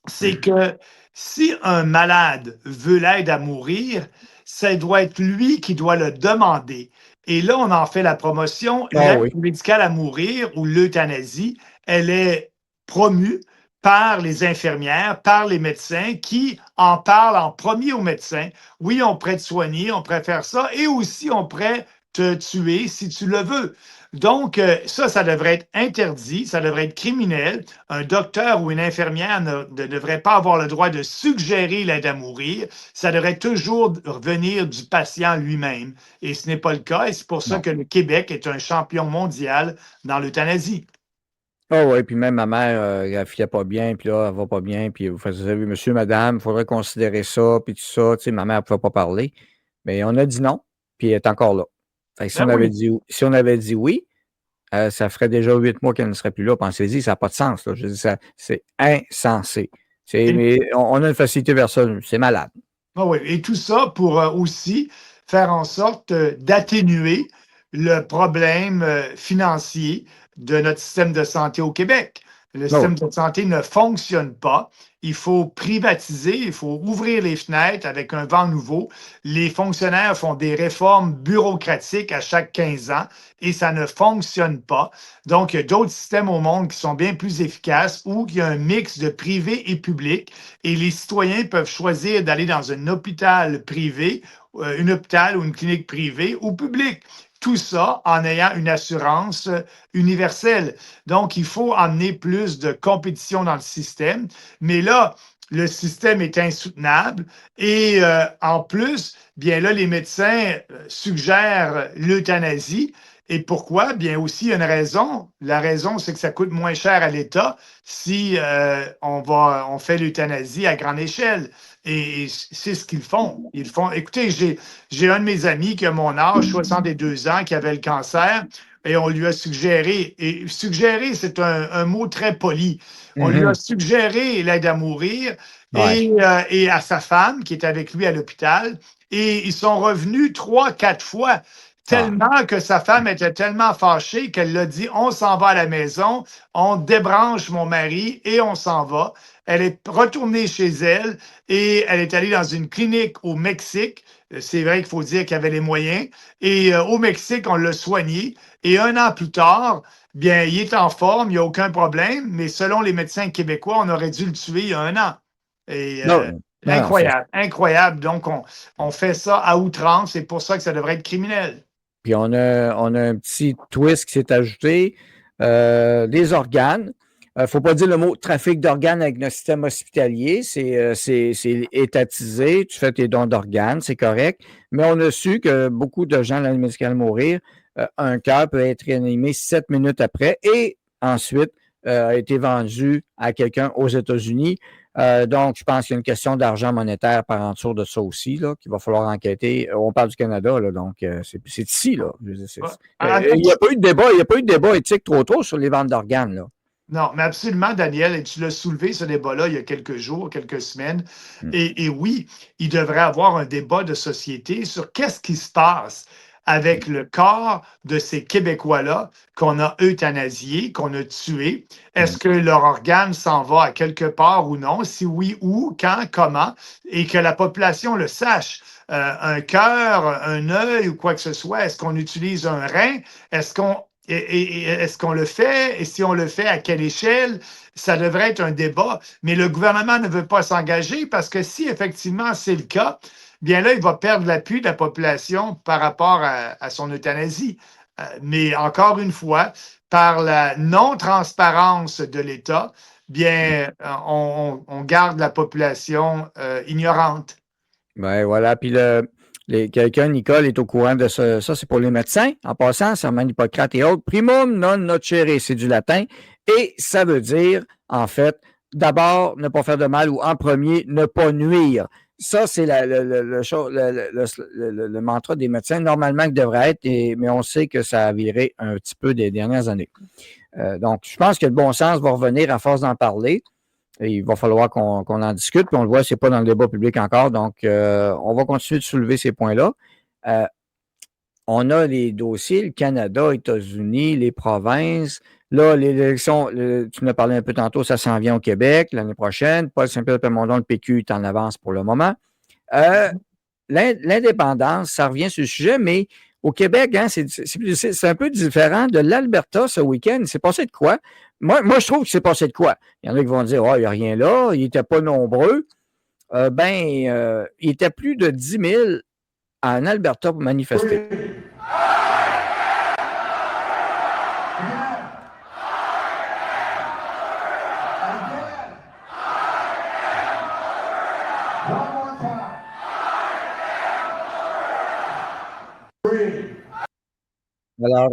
[SPEAKER 3] c'est que si un malade veut l'aide à mourir, ça doit être lui qui doit le demander. Et là, on en fait la promotion.
[SPEAKER 1] Ah
[SPEAKER 3] L'aide
[SPEAKER 1] oui.
[SPEAKER 3] médicale à mourir ou l'euthanasie, elle est promue par les infirmières, par les médecins qui en parlent en premier aux médecins. Oui, on pourrait te soigner, on pourrait faire ça et aussi on pourrait te tuer si tu le veux. Donc, ça devrait être interdit, ça devrait être criminel. Un docteur ou une infirmière ne devrait pas avoir le droit de suggérer l'aide à mourir. Ça devrait toujours venir du patient lui-même. Et ce n'est pas le cas. Et c'est pour ça
[SPEAKER 1] Non.
[SPEAKER 3] que le Québec est un champion mondial dans l'euthanasie.
[SPEAKER 1] Ah oui, puis même ma mère, elle filait pas bien, puis là, elle va pas bien, puis vous savez, monsieur, madame, il faudrait considérer ça, puis tout ça. Tu sais, ma mère ne pouvait pas parler. Mais on a dit non, puis elle est encore là. Fait que
[SPEAKER 3] Ben oui.
[SPEAKER 1] si on avait dit oui, ça ferait déjà 8 mois qu'elle ne serait plus là. Pensez-y, ça n'a pas de sens. Là. Je dis ça, c'est insensé. Mais on a une facilité vers ça. C'est malade.
[SPEAKER 3] Ah oui. Et tout ça pour aussi faire en sorte d'atténuer le problème financier de notre système de santé au Québec. Le
[SPEAKER 1] Ah oui.
[SPEAKER 3] système de santé ne fonctionne pas. Il faut privatiser, il faut ouvrir les fenêtres avec un vent nouveau. Les fonctionnaires font des réformes bureaucratiques à chaque 15 ans et ça ne fonctionne pas. Donc, il y a d'autres systèmes au monde qui sont bien plus efficaces où il y a un mix de privé et public et les citoyens peuvent choisir d'aller dans un hôpital privé, un hôpital ou une clinique privée ou publique. Tout ça en ayant une assurance universelle. Donc, il faut amener plus de compétition dans le système. Mais là, le système est insoutenable et en plus, bien là, les médecins suggèrent l'euthanasie. Et pourquoi? Bien aussi, il y a une raison. La raison, c'est que ça coûte moins cher à l'État si on fait l'euthanasie à grande échelle. Et c'est ce qu'ils font. Ils font. Écoutez, j'ai un de mes amis qui a mon âge, 62 ans, qui avait le cancer, et on lui a suggéré, et suggérer, c'est un mot très poli. On lui a suggéré l'aide à mourir
[SPEAKER 1] Ouais.
[SPEAKER 3] et à sa femme qui est avec lui à l'hôpital. Et ils sont revenus 3, 4 fois.
[SPEAKER 1] Ah.
[SPEAKER 3] Tellement que sa femme était tellement fâchée qu'elle l'a dit, on s'en va à la maison, on débranche mon mari et on s'en va. Elle est retournée chez elle et elle est allée dans une clinique au Mexique. C'est vrai qu'il faut dire qu'il y avait les moyens. Et au Mexique, on l'a soigné. Et 1 an plus tard, bien, il est en forme, il n'y a aucun problème. Mais selon les médecins québécois, on aurait dû le tuer il y a 1 an. Et
[SPEAKER 1] Non, non,
[SPEAKER 3] incroyable, incroyable. Donc, on fait ça à outrance. C'est pour ça que ça devrait être criminel.
[SPEAKER 1] Puis on a un petit twist qui s'est ajouté, des organes. Il ne faut pas dire le mot trafic d'organes avec notre système hospitalier. C'est étatisé. Tu fais tes dons d'organes, c'est correct. Mais on a su que beaucoup de gens dans l'aide médicale à mourir, un cœur peut être réanimé 7 minutes après et ensuite a été vendu à quelqu'un aux États-Unis. Donc, je pense qu'il y a une question d'argent monétaire par en dessous de ça aussi, là, qu'il va falloir enquêter. On parle du Canada, là, donc c'est ici, là. Je veux dire, il n'y a pas eu de débat, il n'y a pas eu de débat éthique trop sur les ventes d'organes, là.
[SPEAKER 3] Non, mais absolument, Daniel, et tu l'as soulevé, ce débat-là, il y a quelques jours, quelques semaines. Et oui, il devrait y avoir un débat de société sur qu'est-ce qui se passe avec le corps de ces Québécois-là qu'on a euthanasiés, qu'on a tués. Est-ce que leur organe s'en va à quelque part ou non? Si oui, où, quand, comment? Et que la population le sache. Un cœur, un œil ou quoi que ce soit, est-ce qu'on utilise un rein? Est-ce qu'on le fait? Et si on le fait, à quelle échelle? Ça devrait être un débat. Mais le gouvernement ne veut pas s'engager parce que si effectivement c'est le cas, bien là, il va perdre l'appui de la population par rapport à son euthanasie. Mais encore une fois, par la non-transparence de l'État, bien, on garde la population ignorante.
[SPEAKER 1] Ben voilà, puis quelqu'un, Nicole, est au courant de ça. Ça, c'est pour les médecins. En passant, serment d'Hippocrate et autres. Primum non nocere, c'est du latin. Et ça veut dire, en fait, d'abord, ne pas faire de mal ou en premier, ne pas nuire. Ça, c'est le mantra des médecins, normalement, qui devrait être, mais on sait que ça a viré un petit peu des dernières années. Donc, je pense que le bon sens va revenir à force d'en parler. Et il va falloir qu'on en discute. Puis on le voit, c'est pas dans le débat public encore. Donc, on va continuer de soulever ces points-là. On a les dossiers, le Canada, États-Unis, les provinces. Là, l'élection, tu nous as parlé un peu tantôt, ça s'en vient au Québec l'année prochaine. Paul Saint-Pierre Plamondon, le PQ, est en avance pour le moment. L'indépendance, ça revient sur le sujet, mais au Québec, hein, c'est un peu différent de l'Alberta ce week-end. C'est passé de quoi? Moi, je trouve que c'est passé de quoi? Il y en a qui vont dire, oh, il n'y a rien là, ils n'étaient pas nombreux. Il était plus de 10 000 en Alberta pour manifester. Alors,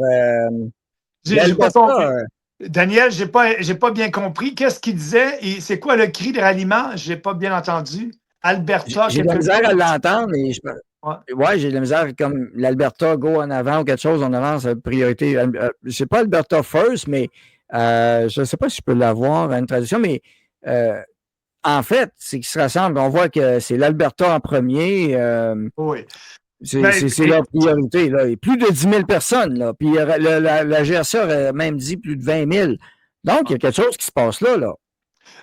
[SPEAKER 3] J'ai pas compris. Daniel, j'ai pas bien compris. Qu'est-ce qu'il disait? Et c'est quoi le cri de ralliement? J'ai pas bien entendu. Alberta,
[SPEAKER 1] j'ai de la misère à l'entendre. Ouais, j'ai de la misère comme l'Alberta, go en avant ou quelque chose, on avance, priorité. C'est pas Alberta first, mais je ne sais pas si je peux l'avoir à une traduction, mais en fait, c'est qu'ils se rassemblent. On voit que c'est l'Alberta en premier.
[SPEAKER 3] Oui.
[SPEAKER 1] C'est leur priorité. Là. Et plus de 10 000 personnes. Là. Puis la GRC aurait même dit plus de 20 000. Donc, il y a quelque chose qui se passe là.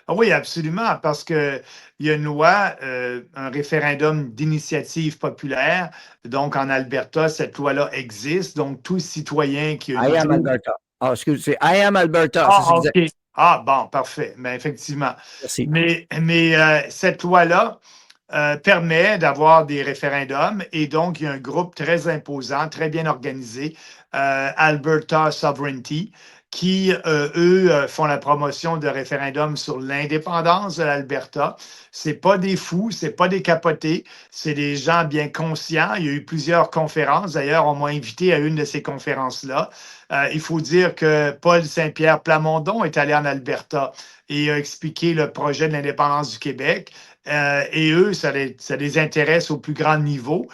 [SPEAKER 3] Oui, absolument, parce qu'il y a une loi, un référendum d'initiative populaire. Donc, en Alberta, cette loi-là existe. Donc, tout citoyen qui a
[SPEAKER 1] I am Alberta. Ah, excusez, c'est I am Alberta.
[SPEAKER 3] Ah, OK. Ah, bon, parfait. Mais effectivement.
[SPEAKER 1] Merci.
[SPEAKER 3] Mais cette loi-là permet d'avoir des référendums et donc, il y a un groupe très imposant, très bien organisé, Alberta Sovereignty, qui, eux, font la promotion de référendums sur l'indépendance de l'Alberta. C'est pas des fous, c'est pas des capotés, c'est des gens bien conscients. Il y a eu plusieurs conférences. D'ailleurs, on m'a invité à une de ces conférences-là. Il faut dire que Paul Saint-Pierre Plamondon est allé en Alberta et a expliqué le projet de l'indépendance du Québec. Et eux, ça les intéresse au plus grand niveau.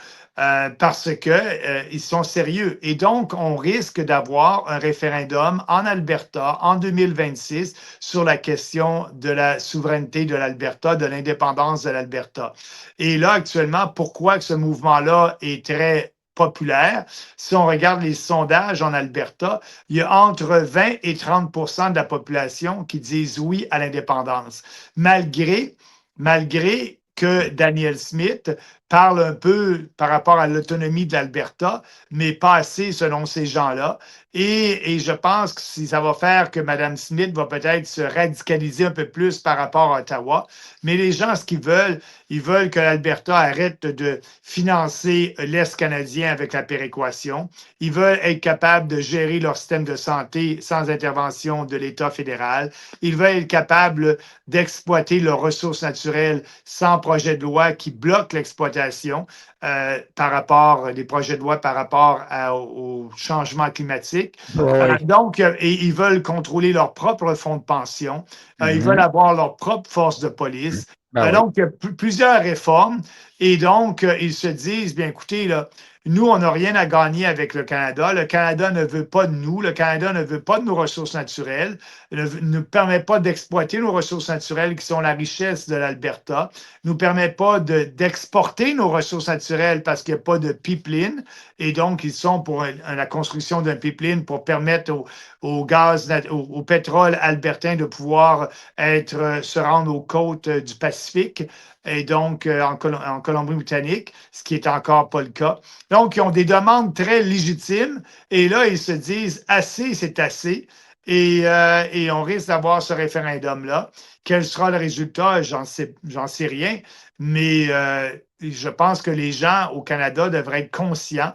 [SPEAKER 3] Parce qu'ils sont sérieux. Et donc, on risque d'avoir un référendum en Alberta en 2026 sur la question de la souveraineté de l'Alberta, de l'indépendance de l'Alberta. Et là, actuellement, pourquoi ce mouvement-là est très populaire? Si on regarde les sondages en Alberta, il y a entre 20 et 30 de la population qui disent oui à l'indépendance, malgré que Daniel Smith parle un peu par rapport à l'autonomie de l'Alberta, mais pas assez selon ces gens-là. Et je pense que ça va faire que Mme Smith va peut-être se radicaliser un peu plus par rapport à Ottawa. Mais les gens, ce qu'ils veulent, ils veulent que l'Alberta arrête de financer l'Est canadien avec la péréquation. Ils veulent être capables de gérer leur système de santé sans intervention de l'État fédéral. Ils veulent être capables d'exploiter leurs ressources naturelles sans projet de loi qui bloque l'exploitation par rapport des projets de loi par rapport au changement climatique. Donc, et ils veulent contrôler leur propre fonds de pension. Ils veulent avoir leur propre force de police. Donc, il y a plusieurs réformes. Et donc, ils se disent, bien écoutez, là, nous, on n'a rien à gagner avec le Canada. Le Canada ne veut pas de nous. Le Canada ne veut pas de nos ressources naturelles. Ne permet pas d'exploiter nos ressources naturelles qui sont la richesse de l'Alberta. Ne nous permet pas d'exporter nos ressources naturelles parce qu'il n'y a pas de pipeline. Et donc, ils sont pour la construction d'un pipeline pour permettre au gaz, au pétrole albertain de pouvoir se rendre aux côtes du Pacifique et donc en Colombie-Britannique, ce qui est encore pas le cas. Donc, ils ont des demandes très légitimes et là, ils se disent assez, c'est assez. Et on risque d'avoir ce référendum-là. Quel sera le résultat? J'en sais rien. Mais je pense que les gens au Canada devraient être conscients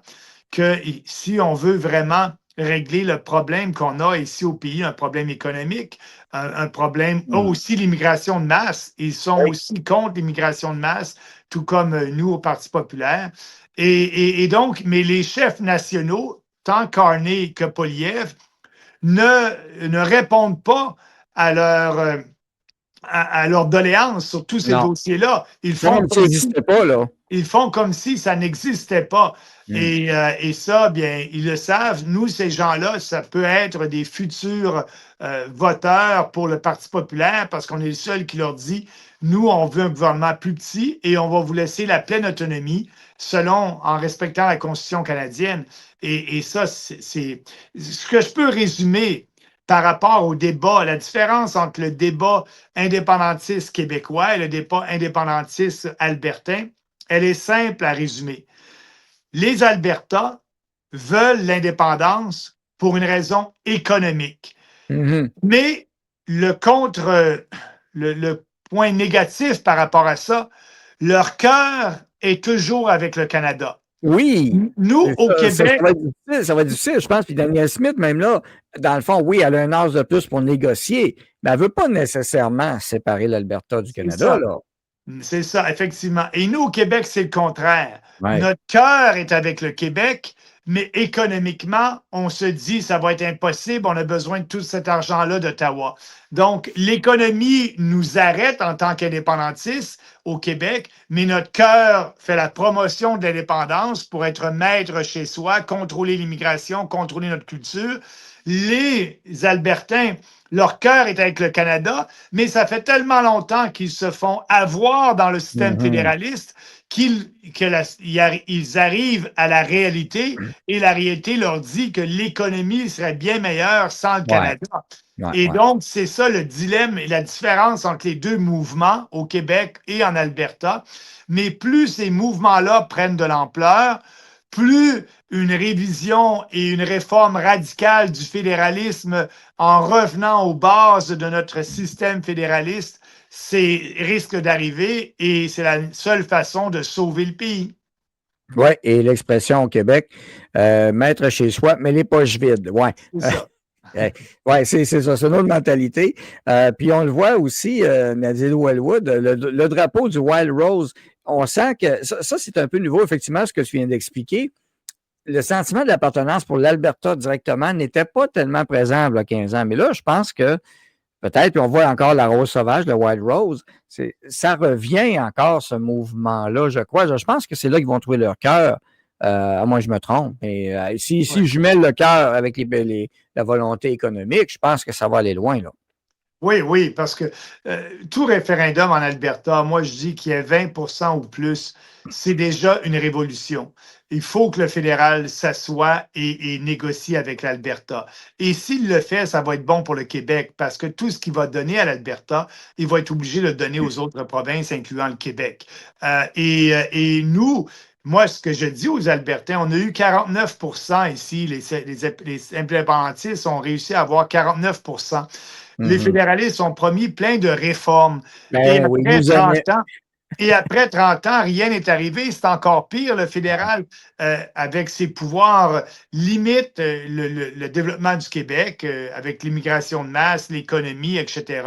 [SPEAKER 3] que si on veut vraiment régler le problème qu'on a ici au pays, un problème économique, un problème. Aussi l'immigration de masse. Ils sont aussi contre l'immigration de masse, tout comme nous au Parti populaire. Et donc, mais les chefs nationaux, tant Carney que Poilievre, ne répondent pas à leur doléance sur tous ces dossiers-là. Ils font comme si ça n'existait pas. Et ça, bien, ils le savent. Nous, ces gens-là, ça peut être des futurs voteurs pour le Parti populaire parce qu'on est le seul qui leur dit, nous, on veut un gouvernement plus petit et on va vous laisser la pleine autonomie en respectant la Constitution canadienne. Et ça, c'est ce que je peux résumer par rapport au débat, la différence entre le débat indépendantiste québécois et le débat indépendantiste albertain, elle est simple à résumer. Les Albertas veulent l'indépendance pour une raison économique. Mais le point négatif par rapport à ça, leur cœur est toujours avec le Canada.
[SPEAKER 1] Oui.
[SPEAKER 3] Nous, au Québec.
[SPEAKER 1] Ça va être difficile, je pense. Puis Danielle Smith, même là, dans le fond, oui, elle a un âge de plus pour négocier, mais elle ne veut pas nécessairement séparer l'Alberta du Canada.
[SPEAKER 3] C'est ça, effectivement. Et nous, au Québec, c'est le contraire. Notre cœur est avec le Québec, mais économiquement, on se dit ça va être impossible, on a besoin de tout cet argent-là d'Ottawa. Donc, l'économie nous arrête en tant qu'indépendantistes au Québec, mais notre cœur fait la promotion de l'indépendance pour être maître chez soi, contrôler l'immigration, contrôler notre culture. Les Albertains, leur cœur est avec le Canada, mais ça fait tellement longtemps qu'ils se font avoir dans le système fédéraliste qu'ils arrivent à la réalité et la réalité leur dit que l'économie serait bien meilleure sans le Canada. Donc, c'est ça le dilemme et la différence entre les deux mouvements au Québec et en Alberta. Mais plus ces mouvements-là prennent de l'ampleur, plus une révision et une réforme radicale du fédéralisme en revenant aux bases de notre système fédéraliste, risque d'arriver et c'est la seule façon de sauver le pays.
[SPEAKER 1] Oui, et l'expression au Québec, mettre chez soi, mais les poches vides. Oui, c'est ça, c'est une autre mentalité. Puis on le voit aussi, Nadine Wellwood, le drapeau du Wild Rose, on sent que ça c'est un peu nouveau, effectivement, ce que tu viens d'expliquer. Le sentiment de l'appartenance pour l'Alberta directement n'était pas tellement présent il y a 15 ans. Mais là, je pense que peut-être, puis on voit encore la rose sauvage, le Wild Rose, ça revient encore, ce mouvement-là, je crois. Je pense que c'est là qu'ils vont trouver leur cœur. À moins que je me trompe. Mais si je mêle le cœur avec la volonté économique, je pense que ça va aller loin, là.
[SPEAKER 3] Oui, parce que tout référendum en Alberta, moi, je dis qu'il y ait 20% ou plus, c'est déjà une révolution. Il faut que le fédéral s'assoie et négocie avec l'Alberta. Et s'il le fait, ça va être bon pour le Québec parce que tout ce qu'il va donner à l'Alberta, il va être obligé de le donner aux autres provinces, incluant le Québec. Et nous, moi, ce que je dis aux Albertains, on a eu 49% ici. Les indépendantistes ont réussi à avoir 49%. Les fédéralistes ont promis plein de réformes. Et après 30 ans, rien n'est arrivé. C'est encore pire. Le fédéral, avec ses pouvoirs, limite le développement du Québec avec l'immigration de masse, l'économie, etc.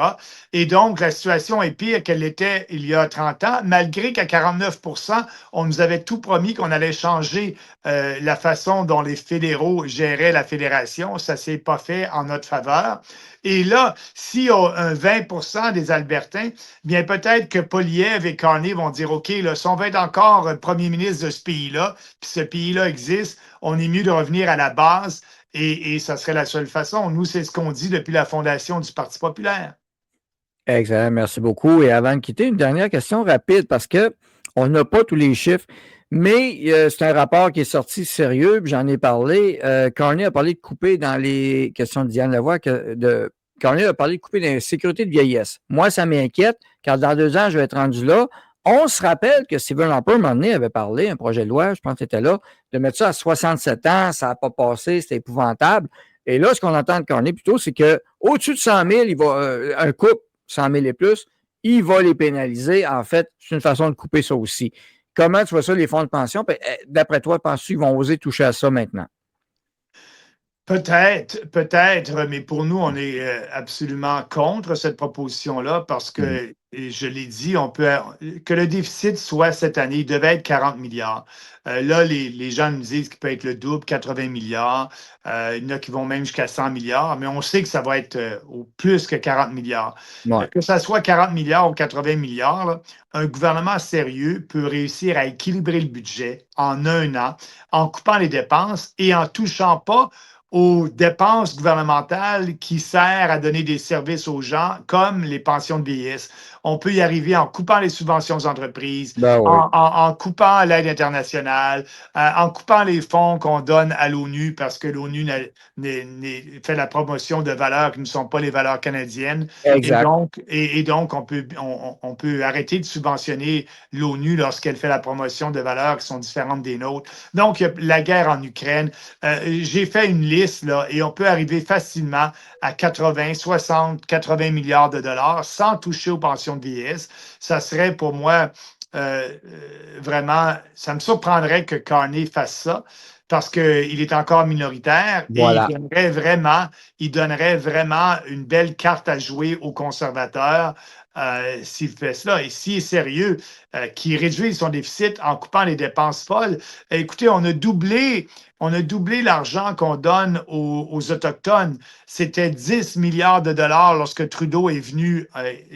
[SPEAKER 3] Et donc, la situation est pire qu'elle l'était il y a 30 ans, malgré qu'à 49%, on nous avait tout promis qu'on allait changer la façon dont les fédéraux géraient la fédération. Ça ne s'est pas fait en notre faveur. Et là, si un 20% des Albertains, bien peut-être que Poilievre et Carney vont dire, OK, là, si on veut être encore premier ministre de ce pays-là, puis ce pays-là existe, on est mieux de revenir à la base et ça serait la seule façon. Nous, c'est ce qu'on dit depuis la fondation du Parti populaire.
[SPEAKER 1] Excellent, merci beaucoup. Et avant de quitter, une dernière question rapide parce qu'on n'a pas tous les chiffres. Mais c'est un rapport qui est sorti sérieux, puis j'en ai parlé. Carney a parlé de couper dans les questions de Diane Lavoie, Carney a parlé de couper dans les sécurités de vieillesse. Moi, ça m'inquiète, car dans 2 ans, je vais être rendu là. On se rappelle que Stephen Harper, un moment donné, avait parlé, un projet de loi, je pense que c'était là, de mettre ça à 67 ans, ça n'a pas passé, c'était épouvantable. Et là, ce qu'on entend de Carney plutôt, c'est qu'au-dessus de 100 000, il va, un couple, 100 000 et plus, il va les pénaliser. En fait, c'est une façon de couper ça aussi. Comment tu vois ça, les fonds de pension? D'après toi, penses-tu qu'ils vont oser toucher à ça maintenant?
[SPEAKER 3] Peut-être, mais pour nous, on est absolument contre cette proposition-là parce que, et je l'ai dit, que le déficit soit cette année, il devait être 40 milliards. Là, les gens nous disent qu'il peut être le double, 80 milliards. Il y en a qui vont même jusqu'à 100 milliards, mais on sait que ça va être au plus que 40 milliards.
[SPEAKER 1] Ouais.
[SPEAKER 3] Que ça soit 40 milliards ou 80 milliards, là, un gouvernement sérieux peut réussir à équilibrer le budget en un an en coupant les dépenses et en touchant pas aux dépenses gouvernementales qui servent à donner des services aux gens, comme les pensions de vieillesse. On peut y arriver en coupant les subventions aux entreprises,
[SPEAKER 1] Ben oui.
[SPEAKER 3] en coupant l'aide internationale, en coupant les fonds qu'on donne à l'ONU parce que l'ONU fait la promotion de valeurs qui ne sont pas les valeurs canadiennes.
[SPEAKER 1] Exact.
[SPEAKER 3] Et donc on peut arrêter de subventionner l'ONU lorsqu'elle fait la promotion de valeurs qui sont différentes des nôtres. Donc, il y a la guerre en Ukraine. J'ai fait une liste là, et on peut arriver facilement à 80, 60, 80 milliards de dollars sans toucher aux pensions de vieillesse. Ça serait pour moi vraiment, ça me surprendrait que Carney fasse ça parce qu'il est encore minoritaire
[SPEAKER 1] Voilà.
[SPEAKER 3] et il donnerait vraiment une belle carte à jouer aux conservateurs s'il fait cela. Et s'il est sérieux, qu'il réduise son déficit en coupant les dépenses folles. Écoutez, on a doublé l'argent qu'on donne aux Autochtones. C'était 10 milliards de dollars lorsque Trudeau est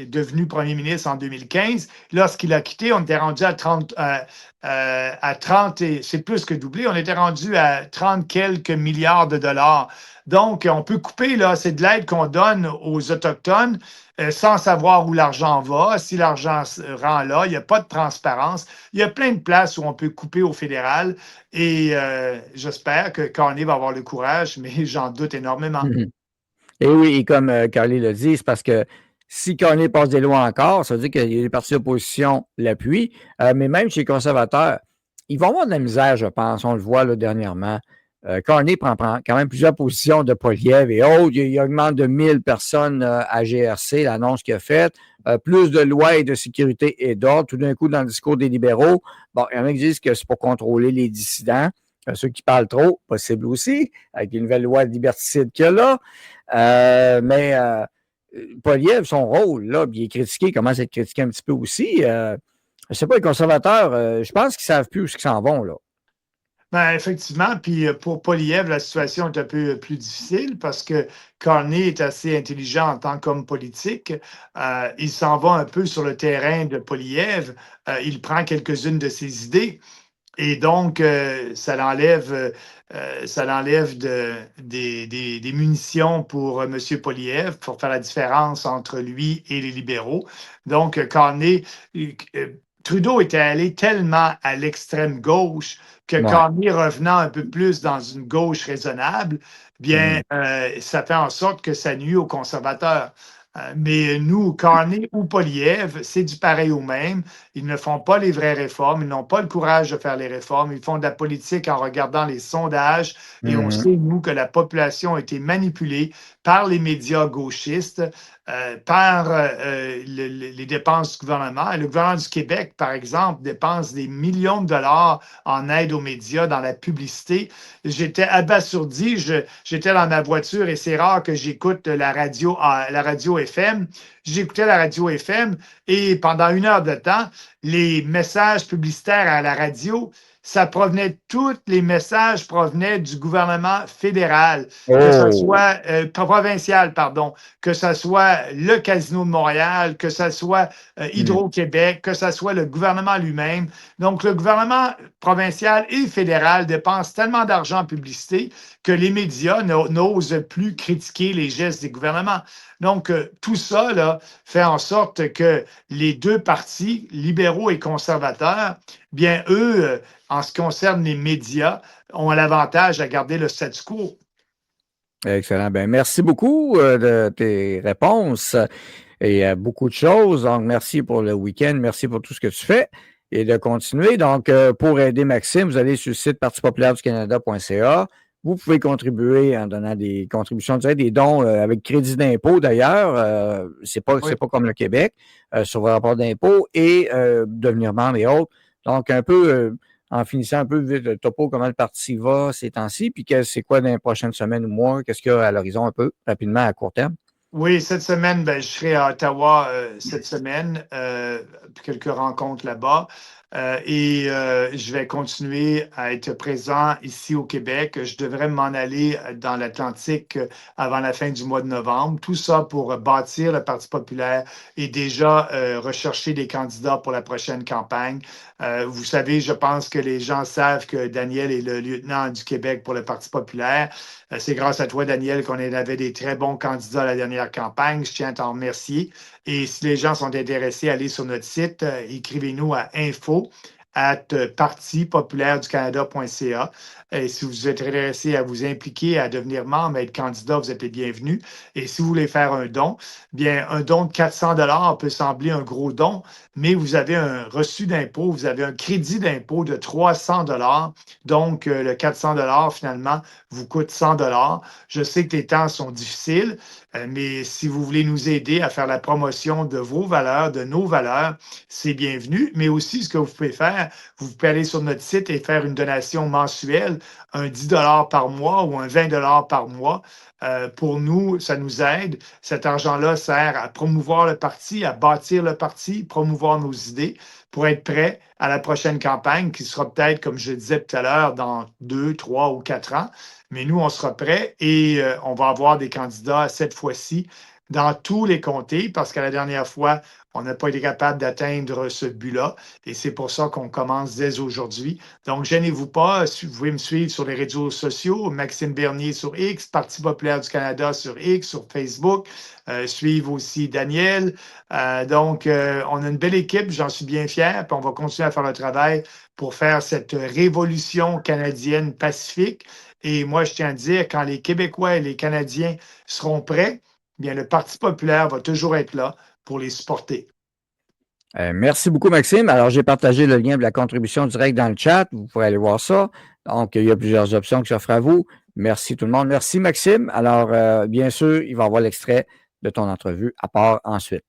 [SPEAKER 3] devenu premier ministre en 2015. Lorsqu'il a quitté, on était rendu à 30, c'est plus que doublé, on était rendu à 30 quelques milliards de dollars. Donc, on peut couper, là, c'est de l'aide qu'on donne aux Autochtones sans savoir où l'argent va. Si l'argent se rend là, il n'y a pas de transparence. Il y a plein de places où on peut couper au fédéral et j'espère que Carney va avoir le courage, mais j'en doute énormément.
[SPEAKER 1] Et oui, et comme Carly l'a dit, c'est parce que si Carney passe des lois encore, ça veut dire que les partis d'opposition l'appuient, mais même chez les conservateurs, ils vont avoir de la misère, je pense. On le voit là, dernièrement. Carney prend quand même plusieurs positions de Poilievre et autres. Il augmente de 1000 personnes à GRC, l'annonce qu'il a faite. Plus de lois et de sécurité et d'ordre. Tout d'un coup, dans le discours des libéraux, bon, il y en a qui disent que c'est pour contrôler les dissidents. Ceux qui parlent trop, possible aussi, avec les nouvelles lois liberticides qu'il y a là. Mais Poilievre, son rôle, là, il est critiqué, commence à être critiqué un petit peu aussi. Je ne sais pas, les conservateurs, je pense qu'ils ne savent plus où ils s'en vont, là.
[SPEAKER 3] Ben, effectivement, puis pour Poilievre, la situation est un peu plus difficile parce que Carney est assez intelligent en tant qu'homme politique. Il s'en va un peu sur le terrain de Poilievre. Il prend quelques-unes de ses idées et donc ça l'enlève des munitions pour M. Poilievre pour faire la différence entre lui et les libéraux. Donc, Carney, Trudeau était allé tellement à l'extrême gauche que Carney revenant un peu plus dans une gauche raisonnable, bien, ça fait en sorte que ça nuit aux conservateurs. Mais nous, Carney ou Poilievre, c'est du pareil au même. Ils ne font pas les vraies réformes, ils n'ont pas le courage de faire les réformes, ils font de la politique en regardant les sondages et on sait, nous, que la population a été manipulée par les médias gauchistes, par les dépenses du gouvernement. Et le gouvernement du Québec, par exemple, dépense des millions de dollars en aide aux médias, dans la publicité. J'étais abasourdi, j'étais dans ma voiture et c'est rare que j'écoute la radio FM. J'écoutais la radio FM et pendant 1 heure de temps, les messages publicitaires à la radio, tous les messages provenaient du gouvernement fédéral, que ce soit provincial, pardon, que ce soit le Casino de Montréal, que ce soit Hydro-Québec, que ce soit le gouvernement lui-même. Donc, le gouvernement provincial et fédéral dépensent tellement d'argent en publicité que les médias n'osent plus critiquer les gestes des gouvernements. Donc, tout ça là, fait en sorte que les deux partis, libéraux et conservateurs, bien, eux, en ce qui concerne les médias, ont l'avantage à garder le statu quo.
[SPEAKER 1] Excellent. Ben, merci beaucoup de tes réponses et beaucoup de choses. Donc, merci pour le week-end. Merci pour tout ce que tu fais et de continuer. Donc, pour aider Maxime, vous allez sur le site partipopulaireducanada.ca. Vous pouvez contribuer en donnant des contributions, des dons avec crédit d'impôt d'ailleurs. C'est pas comme le Québec sur vos rapports d'impôt et devenir membre et autres. Donc, un peu en finissant un peu vite le topo, comment le parti va ces temps-ci, puis c'est quoi dans les prochaines semaines ou mois, qu'est-ce qu'il y a à l'horizon un peu, rapidement, à court terme?
[SPEAKER 3] Oui, cette semaine, je serai à Ottawa cette semaine, quelques rencontres là-bas. Je vais continuer à être présent ici au Québec. Je devrais m'en aller dans l'Atlantique avant la fin du mois de novembre. Tout ça pour bâtir le Parti populaire et déjà rechercher des candidats pour la prochaine campagne. Vous savez, je pense que les gens savent que Daniel est le lieutenant du Québec pour le Parti populaire. C'est grâce à toi, Daniel, qu'on avait des très bons candidats à la dernière campagne. Je tiens à t'en remercier. Et si les gens sont intéressés, allez sur notre site, écrivez-nous à info@partipopulaireducanada.ca. Et si vous êtes intéressé à vous impliquer, à devenir membre, à être candidat, vous êtes les bienvenus. Et si vous voulez faire un don, bien, un don de 400 $ peut sembler un gros don, mais vous avez un reçu d'impôt, vous avez un crédit d'impôt de 300 $. Donc, le 400 $ finalement vous coûte 100 $. Je sais que les temps sont difficiles, mais si vous voulez nous aider à faire la promotion de vos valeurs, de nos valeurs, c'est bienvenu. Mais aussi, ce que vous pouvez faire, vous pouvez aller sur notre site et faire une donation mensuelle, un 10 $ par mois ou un 20 $ par mois. Pour nous, ça nous aide. Cet argent-là sert à promouvoir le parti, à bâtir le parti, promouvoir nos idées pour être prêt à la prochaine campagne qui sera peut-être, comme je le disais tout à l'heure, dans 2, 3 ou 4 ans. Mais nous, on sera prêts et on va avoir des candidats cette fois-ci dans tous les comtés parce qu'à la dernière fois, on n'a pas été capable d'atteindre ce but-là et c'est pour ça qu'on commence dès aujourd'hui. Donc, gênez-vous pas, vous pouvez me suivre sur les réseaux sociaux, Maxime Bernier sur X, Parti populaire du Canada sur X, sur Facebook, suivre aussi Daniel. On a une belle équipe, j'en suis bien fier, puis on va continuer à faire le travail pour faire cette révolution canadienne pacifique. Et moi, je tiens à dire, quand les Québécois et les Canadiens seront prêts, bien, le Parti populaire va toujours être là pour les supporter.
[SPEAKER 1] Merci beaucoup, Maxime. Alors, j'ai partagé le lien de la contribution directe dans le chat. Vous pourrez aller voir ça. Donc, il y a plusieurs options qui s'offrent à vous. Merci tout le monde. Merci, Maxime. Alors, bien sûr, il va y avoir l'extrait de ton entrevue à part ensuite.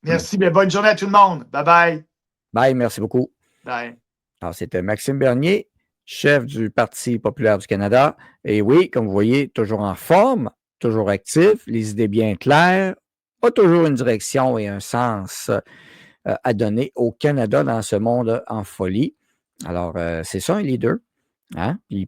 [SPEAKER 3] Merci, bien, bonne journée à tout le monde. Bye-bye.
[SPEAKER 1] Bye, merci beaucoup.
[SPEAKER 3] Bye.
[SPEAKER 1] Alors, c'était Maxime Bernier, chef du Parti populaire du Canada. Et oui, comme vous voyez, toujours en forme, toujours actif, les idées bien claires, pas toujours une direction et un sens à donner au Canada dans ce monde en folie. Alors, c'est ça un leader. Hein?